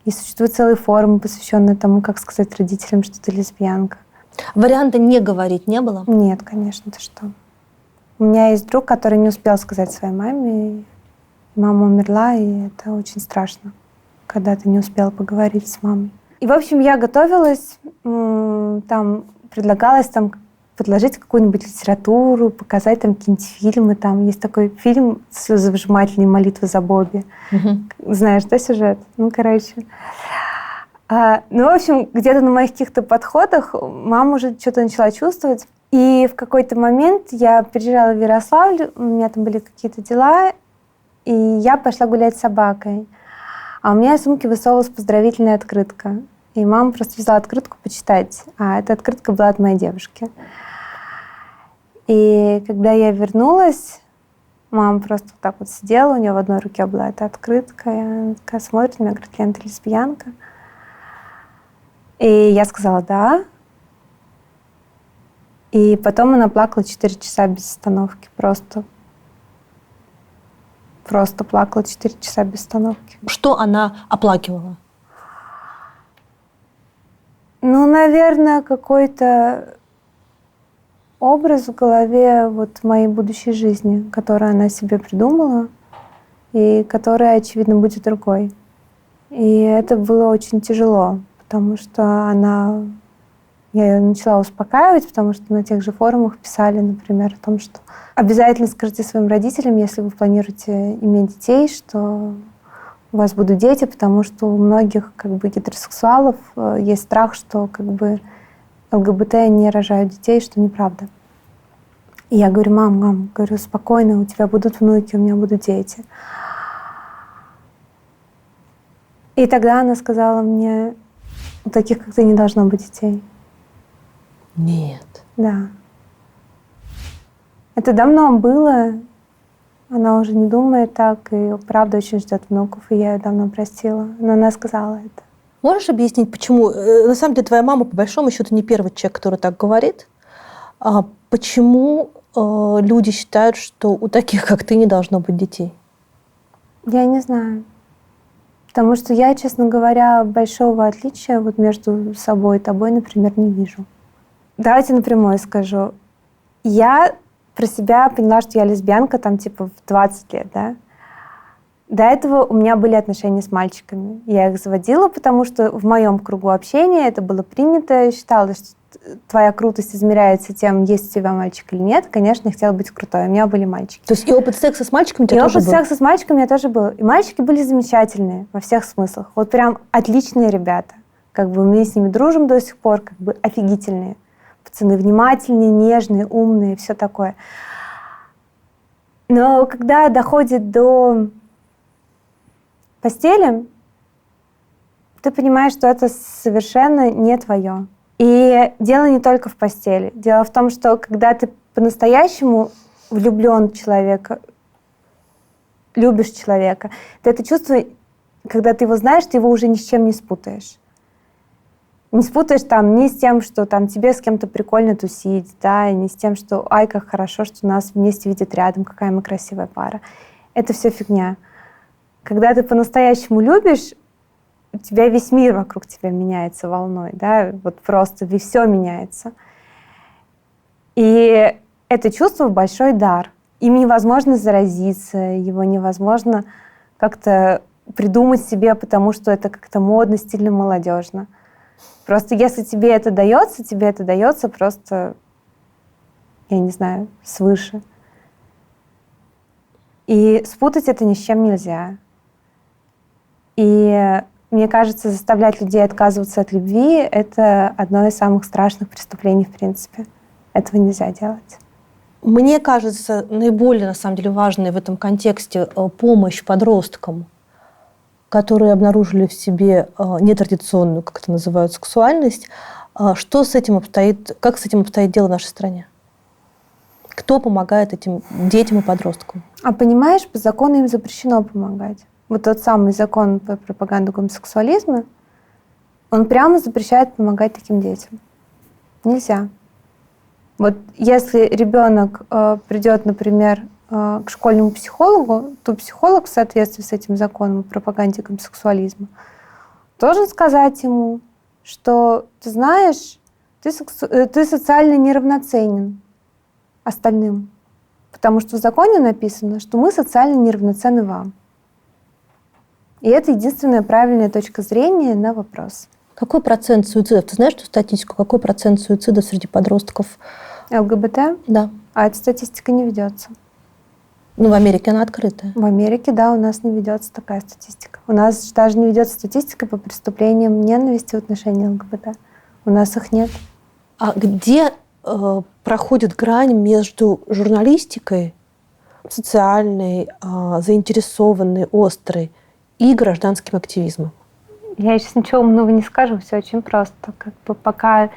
И существуют целые форумы, посвященные тому, как сказать родителям, что ты лесбиянка. Варианта не говорить не было? Нет, конечно, ты что. У меня есть друг, который не успел сказать своей маме. И мама умерла, и это очень страшно, когда ты не успела поговорить с мамой. И, в общем, я готовилась, там предлагалось предложить какую-нибудь литературу, показать там какие-нибудь фильмы. Там есть такой фильм «Слезовыжимательные молитвы за Бобби». Знаешь, да, сюжет? Короче. В общем, где-то на моих каких-то подходах мама уже что-то начала чувствовать. И в какой-то момент я приезжала в Ярославль, у меня там были какие-то дела, и я пошла гулять с собакой. А у меня из сумки высовывалась поздравительная открытка. И мама просто взяла открытку почитать. А эта открытка была от моей девушки. И когда я вернулась, мама просто вот так вот сидела, у нее в одной руке была эта открытка, и она такая смотрит на меня, говорит: Лена, ты лесбиянка? И я сказала «да». И потом она плакала 4 часа без остановки. Просто плакала 4 часа без остановки. Что она оплакивала? Наверное, какой-то образ в голове вот моей будущей жизни, которую она себе придумала, и которая, очевидно, будет другой. И это было очень тяжело, потому что я ее начала успокаивать, потому что на тех же форумах писали, например, о том, что обязательно скажите своим родителям, если вы планируете иметь детей, что у вас будут дети, потому что у многих гетеросексуалов есть страх, что ЛГБТ не рожают детей, что неправда. И я говорю: мам, говорю, спокойно, у тебя будут внуки, у меня будут дети. И тогда она сказала мне: у таких, как ты, не должно быть детей. Нет. Да. Это давно было. Она уже не думает так, и правда очень ждет внуков, и я ее давно простила. Но она сказала это. Можешь объяснить, почему? На самом деле, твоя мама, по большому счету, не первый человек, который так говорит. Почему люди считают, что у таких, как ты, не должно быть детей? Я не знаю. Потому что я, честно говоря, большого отличия вот между собой и тобой, например, не вижу. Давайте напрямую скажу. Я про себя поняла, что я лесбиянка в 20 лет, да. До этого у меня были отношения с мальчиками. Я их заводила, потому что в моем кругу общения это было принято. Считалось, твоя крутость измеряется тем, есть у тебя мальчик или нет, конечно, я хотела быть крутой. У меня были мальчики. То есть и опыт секса с мальчиками у тебя И тоже опыт был? секса с мальчиками у меня тоже был. И мальчики были замечательные во всех смыслах. Вот прям отличные ребята. Как бы мы с ними дружим до сих пор, как бы офигительные. Пацаны внимательные, нежные, умные, все такое. Но когда доходит до постели, ты понимаешь, что это совершенно не твое. И дело не только в постели. Дело в том, что когда ты по-настоящему влюблен в человека, любишь человека, ты это чувство, когда ты его знаешь, ты его уже ни с чем не спутаешь. Не спутаешь там ни с тем, что там тебе с кем-то прикольно тусить, да, и не с тем, что ай, как хорошо, что нас вместе видят рядом, какая мы красивая пара. Это все фигня. Когда ты по-настоящему любишь, у тебя весь мир вокруг тебя меняется волной, да, вот просто все меняется. И это чувство большой дар. Им невозможно заразиться, его невозможно как-то придумать себе, потому что это как-то модно, стильно, молодежно. Просто если тебе это дается просто, я не знаю, свыше. И спутать это ни с чем нельзя. И мне кажется, заставлять людей отказываться от любви — это одно из самых страшных преступлений, в принципе. Этого нельзя делать. Мне кажется, наиболее, на самом деле, важной в этом контексте помощь подросткам, которые обнаружили в себе нетрадиционную, как это называют, сексуальность. Что с этим обстоит, как с этим обстоит дело в нашей стране? Кто помогает этим детям и подросткам? А понимаешь, по закону им запрещено помогать. Вот тот самый закон по пропаганду гомосексуализма, он прямо запрещает помогать таким детям. Нельзя. Вот если ребенок придет, например, к школьному психологу, то психолог в соответствии с этим законом о пропаганде гомосексуализма должен сказать ему, что ты знаешь, ты социально неравноценен остальным. Потому что в законе написано, что мы социально неравноценны вам. И это единственная правильная точка зрения на вопрос. Какой процент суицидов? Ты знаешь эту статистику? Какой процент суицидов среди подростков? ЛГБТ? Да. А эта статистика не ведется. Ну, в Америке она открытая. В Америке, да, у нас не ведется такая статистика. У нас даже не ведется статистика по преступлениям ненависти в отношении ЛГБТ. У нас их нет. А где проходит грань между журналистикой, социальной, заинтересованной, острой, и гражданским активизмом? Я сейчас ничего умного не скажу, все очень просто. Как бы пока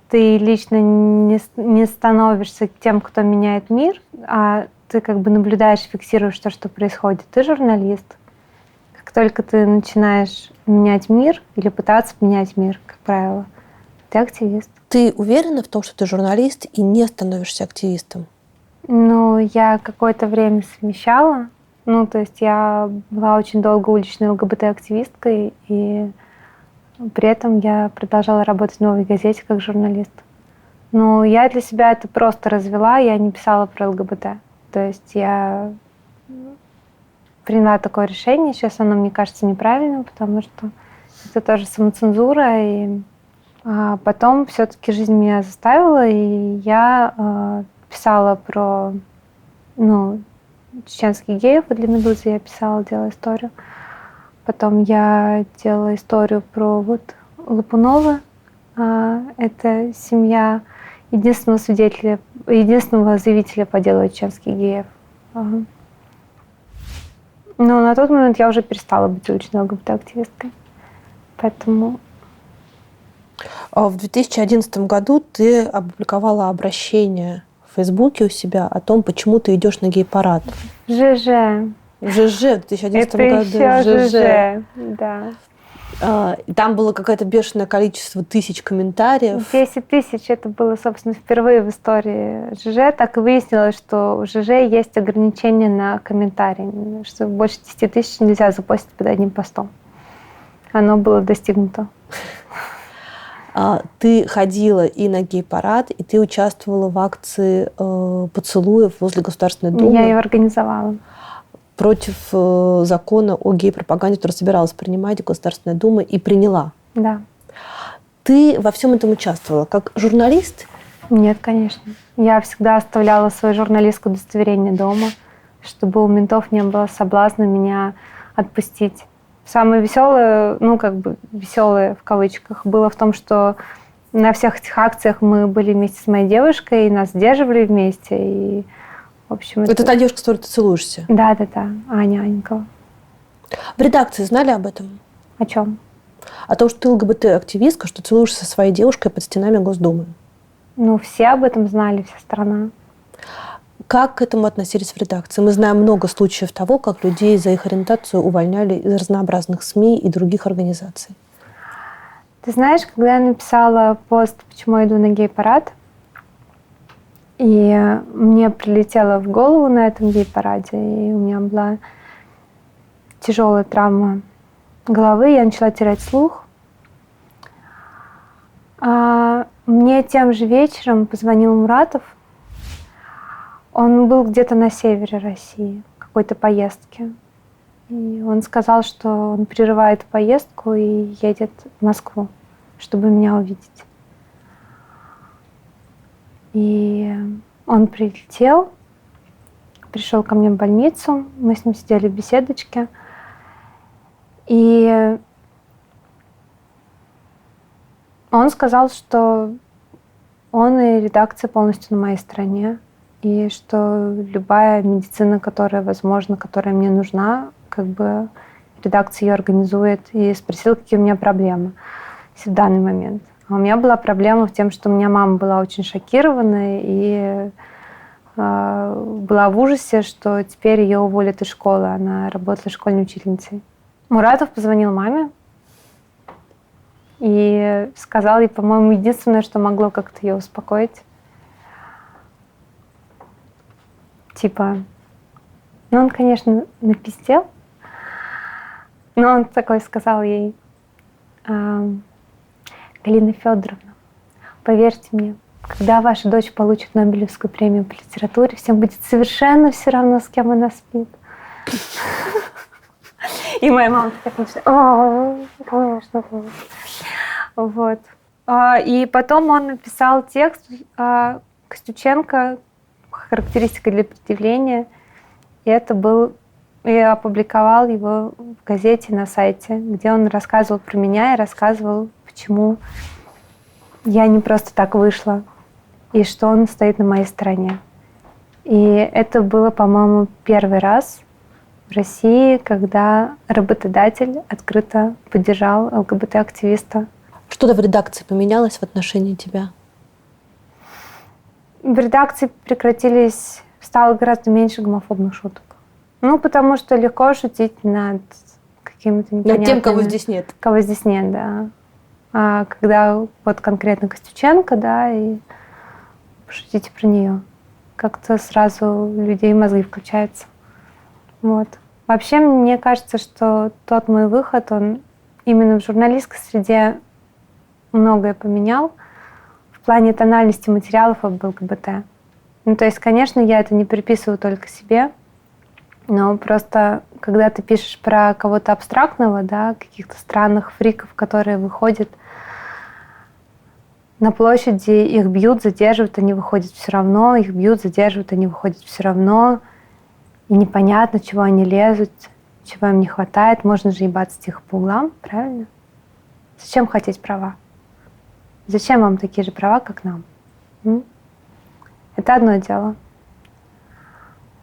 ты лично не становишься тем, кто меняет мир, а ты как бы наблюдаешь, фиксируешь то, что происходит, ты журналист. Как только ты начинаешь менять мир или пытаться менять мир, как правило, ты активист. Ты уверена в том, что ты журналист и не становишься активистом? Ну, я какое-то время совмещала. Ну, то есть я была очень долго уличной ЛГБТ-активисткой, и при этом я продолжала работать в «Новой газете» как журналист. Но я для себя это просто развела, я не писала про ЛГБТ. То есть я приняла такое решение, сейчас оно мне кажется неправильным, потому что это тоже самоцензура. А потом все-таки жизнь меня заставила, и я писала про чеченских геев, для «Медузы» я писала, делала историю. Потом я делала историю про Лопунова. Это семья единственного заявителя по делу чеченских геев. Но на тот момент я уже перестала быть уличной ЛГБТ-активисткой. Поэтому... В 2011 году ты опубликовала обращение в Фейсбуке у себя о том, почему ты идешь на гей-парад. ЖЖ. В ЖЖ в 2011 году. Это еще ЖЖ, да. Там было какое-то бешеное количество тысяч комментариев. 10 тысяч. Это было, собственно, впервые в истории ЖЖ. Так и выяснилось, что в ЖЖ есть ограничения на комментарии, что больше 10 тысяч нельзя запостить под одним постом. Оно было достигнуто. Ты ходила и на гей-парад, и ты участвовала в акции поцелуев возле Государственной Думы. Я ее организовала. Против закона о гей-пропаганде, который собиралась принимать Государственная Дума, и приняла. Да. Ты во всем этом участвовала как журналист? Нет, конечно. Я всегда оставляла свое журналистское удостоверение дома, чтобы у ментов не было соблазна меня отпустить. Самое веселое, веселое в кавычках, было в том, что на всех этих акциях мы были вместе с моей девушкой, и нас сдерживали вместе. И, в общем, Это та девушка, с которой ты целуешься? Да, Аня Анькова. В редакции знали об этом? О чем? О том, что ты ЛГБТ-активистка, что целуешься со своей девушкой под стенами Госдумы. Все об этом знали, вся страна. Как к этому относились в редакции? Мы знаем много случаев того, как людей за их ориентацию увольняли из разнообразных СМИ и других организаций. Ты знаешь, когда я написала пост «Почему я иду на гей-парад», и мне прилетело в голову на этом гей-параде, и у меня была тяжелая травма головы, я начала терять слух. Мне тем же вечером позвонил Муратов. Он был где-то на севере России, в какой-то поездке. И он сказал, что он прерывает поездку и едет в Москву, чтобы меня увидеть. И он прилетел, пришел ко мне в больницу, мы с ним сидели в беседочке. И он сказал, что он и редакция полностью на моей стороне, и что любая медицина, которая возможна, которая мне нужна, редакция ее организует, и спросил, какие у меня проблемы в данный момент. А у меня была проблема в том, что у меня мама была очень шокирована и была в ужасе, что теперь ее уволят из школы. Она работала школьной учительницей. Муратов позвонил маме и сказал ей, по-моему, единственное, что могло как-то ее успокоить. Он, конечно, напиздел, но он такой сказал ей: Галина Федоровна, поверьте мне, когда ваша дочь получит Нобелевскую премию по литературе, всем будет совершенно все равно, с кем она спит. И моя мама такая начинает: конечно. Вот. И потом он написал текст Костюченко, характеристика для предъявления. И это был... Я опубликовал его в газете на сайте, где он рассказывал про меня и рассказывал, почему я не просто так вышла, и что он стоит на моей стороне. И это было, по-моему, первый раз в России, когда работодатель открыто поддержал ЛГБТ-активиста. Что-то в редакции поменялось в отношении тебя? В редакции стало гораздо меньше гомофобных шуток. Потому что легко шутить над какими-то непонятными... Над тем, кого здесь нет. Кого здесь нет, да. А когда вот конкретно Костюченко, да, и пошутите про нее, как-то сразу у людей мозги включаются. Вот. Вообще, мне кажется, что тот мой выход, он именно в журналистской среде многое поменял в плане тональности материалов об ЛГБТ. То есть, конечно, я это не приписываю только себе, но просто, когда ты пишешь про кого-то абстрактного, да, каких-то странных фриков, которые выходят на площади, их бьют, задерживают, они выходят все равно, их бьют, задерживают, они выходят все равно, и непонятно, чего они лезут, чего им не хватает. Можно же ебаться тихо по углам, правильно? Зачем хотеть права? Зачем вам такие же права, как нам? Это одно дело.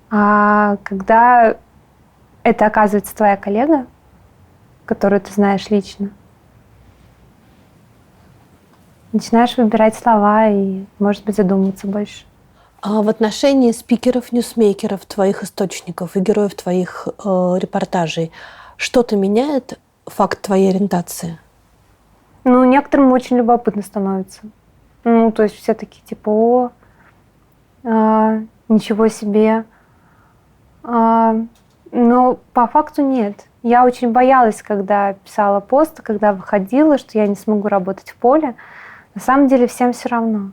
А когда это оказывается твоя коллега, которую ты знаешь лично, начинаешь выбирать слова и, может быть, задумываться больше. А в отношении спикеров, ньюсмейкеров, твоих источников и героев твоих репортажей что-то меняет факт твоей ориентации? Некоторым очень любопытно становится. То есть все такие типа: ничего себе. Но по факту нет. Я очень боялась, когда писала пост, когда выходила, что я не смогу работать в поле. На самом деле всем все равно.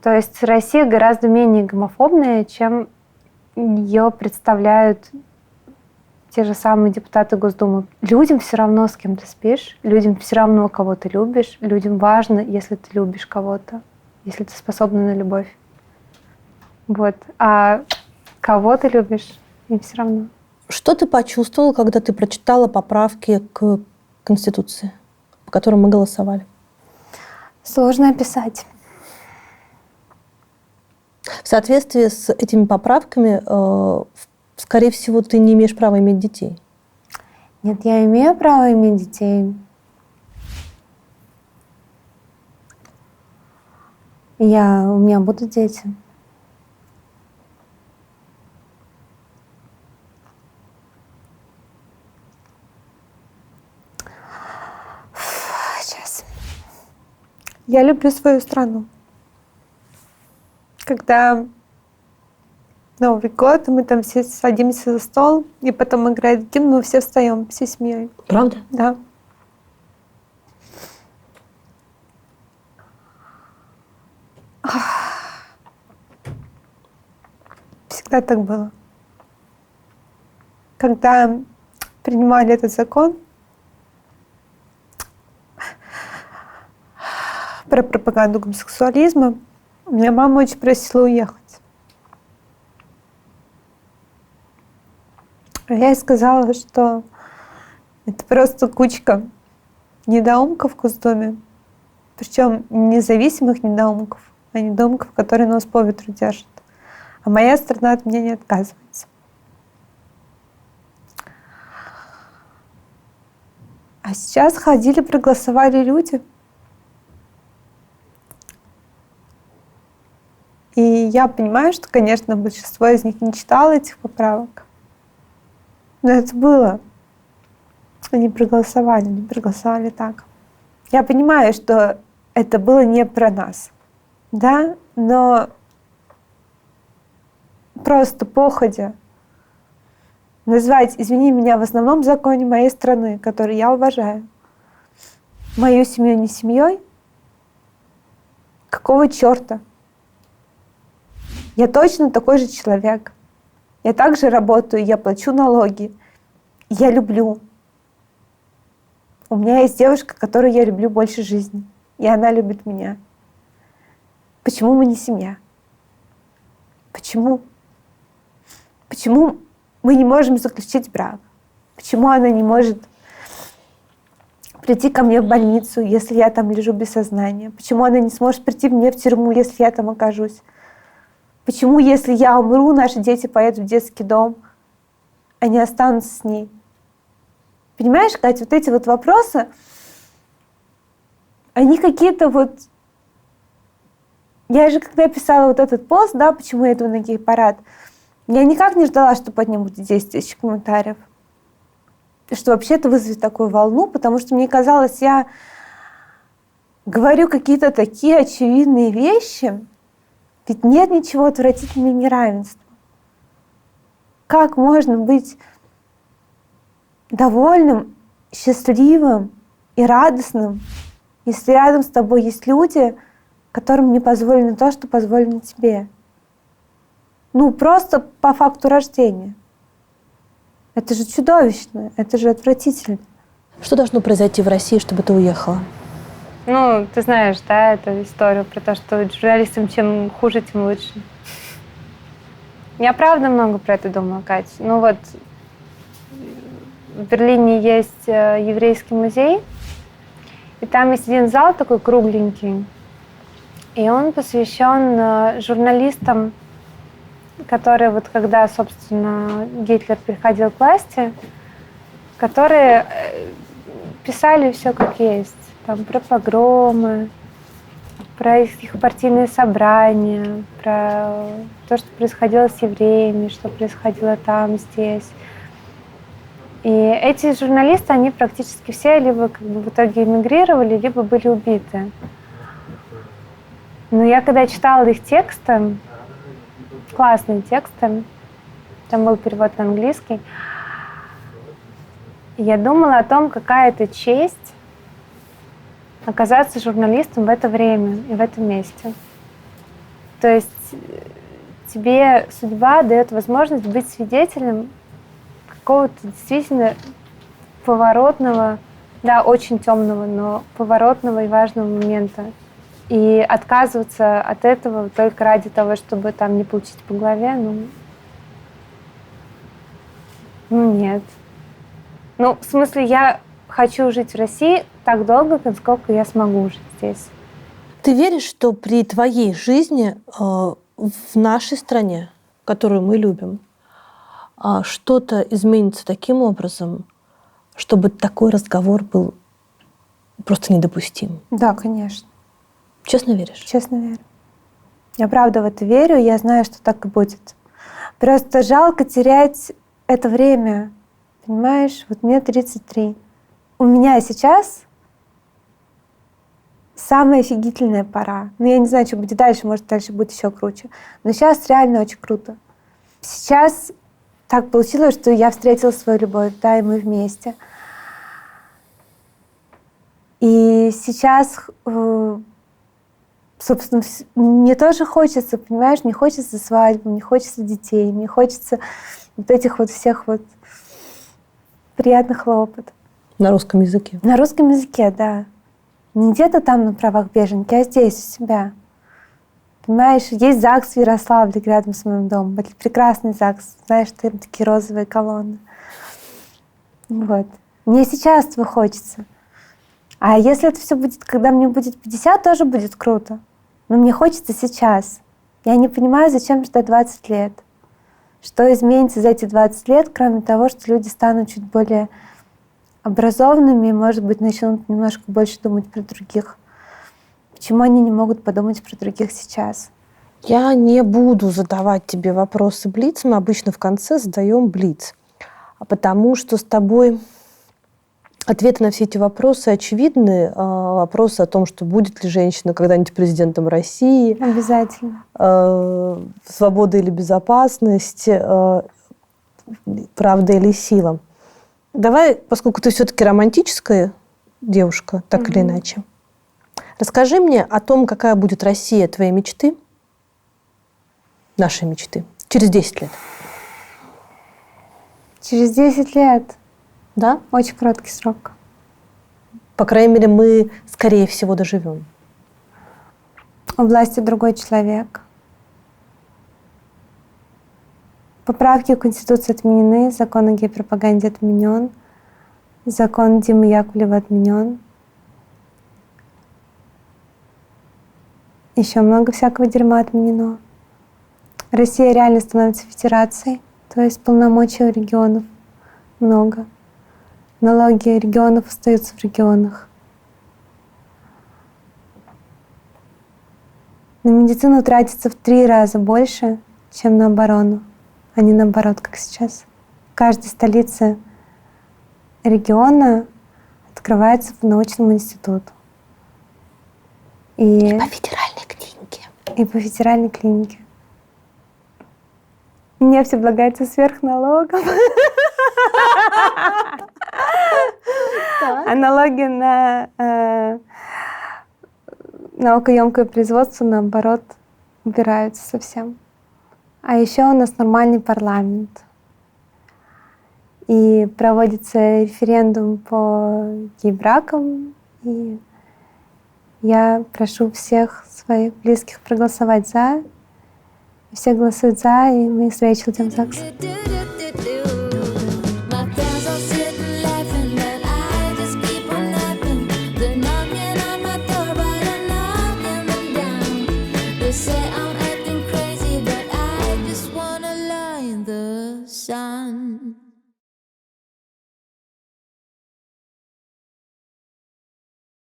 То есть Россия гораздо менее гомофобная, чем ее представляют те же самые депутаты Госдумы. Людям все равно, с кем ты спишь, людям все равно, кого ты любишь, людям важно, если ты любишь кого-то, если ты способна на любовь. Вот. А кого ты любишь, им все равно. Что ты почувствовала, когда ты прочитала поправки к Конституции, по которым мы голосовали? Сложно описать. В соответствии с этими поправками, скорее всего, ты не имеешь права иметь детей. Нет, я имею право иметь детей. У меня будут дети. Сейчас. Я люблю свою страну. Когда Новый год, мы там все садимся за стол, и потом играет гимн, мы все встаем, всей семьей. Правда? Да. Всегда так было. Когда принимали этот закон про пропаганду гомосексуализма, меня мама очень просила уехать. А я ей сказала, что это просто кучка недоумков в Госдуме, причем независимых недоумков, а недоумков, которые нас по ветру держат. А моя страна от меня не отказывается. А сейчас ходили, проголосовали люди. И я понимаю, что, конечно, большинство из них не читало этих поправок. Но это было. Они проголосовали так. Я понимаю, что это было не про нас. Да? Но просто походя назвать, извини меня, в основном законе моей страны, который я уважаю, мою семью не семьей, какого черта? Я точно такой же человек. Я также работаю, я плачу налоги. Я люблю. У меня есть девушка, которую я люблю больше жизни. И она любит меня. Почему мы не семья? Почему? Почему мы не можем заключить брак? Почему она не может прийти ко мне в больницу, если я там лежу без сознания? Почему она не сможет прийти мне в тюрьму, если я там окажусь? Почему, если я умру, наши дети поедут в детский дом, они останутся с ней? Понимаешь, Катя, вот эти вот вопросы, они какие-то вот... Я же, когда писала вот этот пост, да, почему я иду на гей-парад, я никак не ждала, что под ним будет 10 тысяч комментариев. И что вообще это вызовет такую волну, потому что мне казалось, я говорю какие-то такие очевидные вещи, ведь нет ничего отвратительнее неравенства. Как можно быть довольным, счастливым и радостным, если рядом с тобой есть люди, которым не позволено то, что позволено тебе? Ну, просто по факту рождения. Это же чудовищно, это же отвратительно. Что должно произойти в России, чтобы ты уехала? Ну, ты знаешь, да, эту историю про то, что журналистам чем хуже, тем лучше. Я правда много про это думала, Катя. Ну вот, в Берлине есть еврейский музей, и там есть один зал такой кругленький, и он посвящен журналистам, которые вот когда, собственно, Гитлер приходил к власти, которые писали все как есть. Там про погромы, про их партийные собрания, про то, что происходило с евреями, что происходило там, здесь. И эти журналисты, они практически все либо как бы в итоге эмигрировали, либо были убиты. Но я когда читала их тексты, классные тексты, там был перевод на английский, я думала о том, какая это честь оказаться журналистом в это время и в этом месте. То есть тебе судьба дает возможность быть свидетелем какого-то действительно поворотного, да, очень темного, но поворотного и важного момента. И отказываться от этого только ради того, чтобы там не получить по голове, нет. Ну, в смысле, я хочу жить в России так долго, сколько я смогу жить здесь. Ты веришь, что при твоей жизни в нашей стране, которую мы любим, что-то изменится таким образом, чтобы такой разговор был просто недопустим? Да, конечно. Честно веришь? Честно верю. Я правда в это верю, я знаю, что так и будет. Просто жалко терять это время. Понимаешь, вот мне 33. У меня сейчас самая офигительная пора. Ну, я не знаю, что будет дальше, может, дальше будет еще круче. Но сейчас реально очень круто. Сейчас так получилось, что я встретила свою любовь, да, и мы вместе. И сейчас, собственно, мне тоже хочется, понимаешь, мне хочется свадьбы, мне хочется детей, мне хочется вот этих вот всех вот приятных хлопот. На русском языке? На русском языке, да. Не где-то там на правах беженки, а здесь, у себя. Понимаешь, есть ЗАГС в Ярославле рядом с моим домом. Это прекрасный ЗАГС. Знаешь, там такие розовые колонны. Вот. Мне сейчас этого хочется. А если это все будет, когда мне будет 50, тоже будет круто. Но мне хочется сейчас. Я не понимаю, зачем ждать 20 лет. Что изменится за эти 20 лет, кроме того, что люди станут чуть более образованными и, может быть, начнут немножко больше думать про других. Почему они не могут подумать про других сейчас? Я не буду задавать тебе вопросы блиц. Мы обычно в конце задаем блиц. Потому что с тобой ответы на все эти вопросы очевидны. Вопросы о том, что будет ли женщина когда-нибудь президентом России. Обязательно. Свобода или безопасность, правда или сила. Давай, поскольку ты все-таки романтическая девушка, так или иначе, расскажи мне о том, какая будет Россия твоей мечты, нашей мечты, через 10 лет. Через 10 лет. Да? Очень короткий срок. По крайней мере, мы, скорее всего, доживем. У власти другой человек. Поправки в Конституцию отменены, закон о гей-пропаганде отменен, закон Димы Яковлева отменен. Еще много всякого дерьма отменено. Россия реально становится федерацией, то есть полномочий у регионов много. Налоги регионов остаются в регионах. На медицину тратится в 3 раза больше, чем на оборону, а не наоборот, как сейчас. В каждой столице региона открывается по научному институту. И по федеральной клинике. И по федеральной клинике. Нефть облагается сверхналогом. А налоги на наукоемкое производство, наоборот, убираются совсем. А еще у нас нормальный парламент. И проводится референдум по гей-бракам. И я прошу всех своих близких проголосовать «за». Все голосуют «за», и мы с Рэйчел идем в ЗАГС.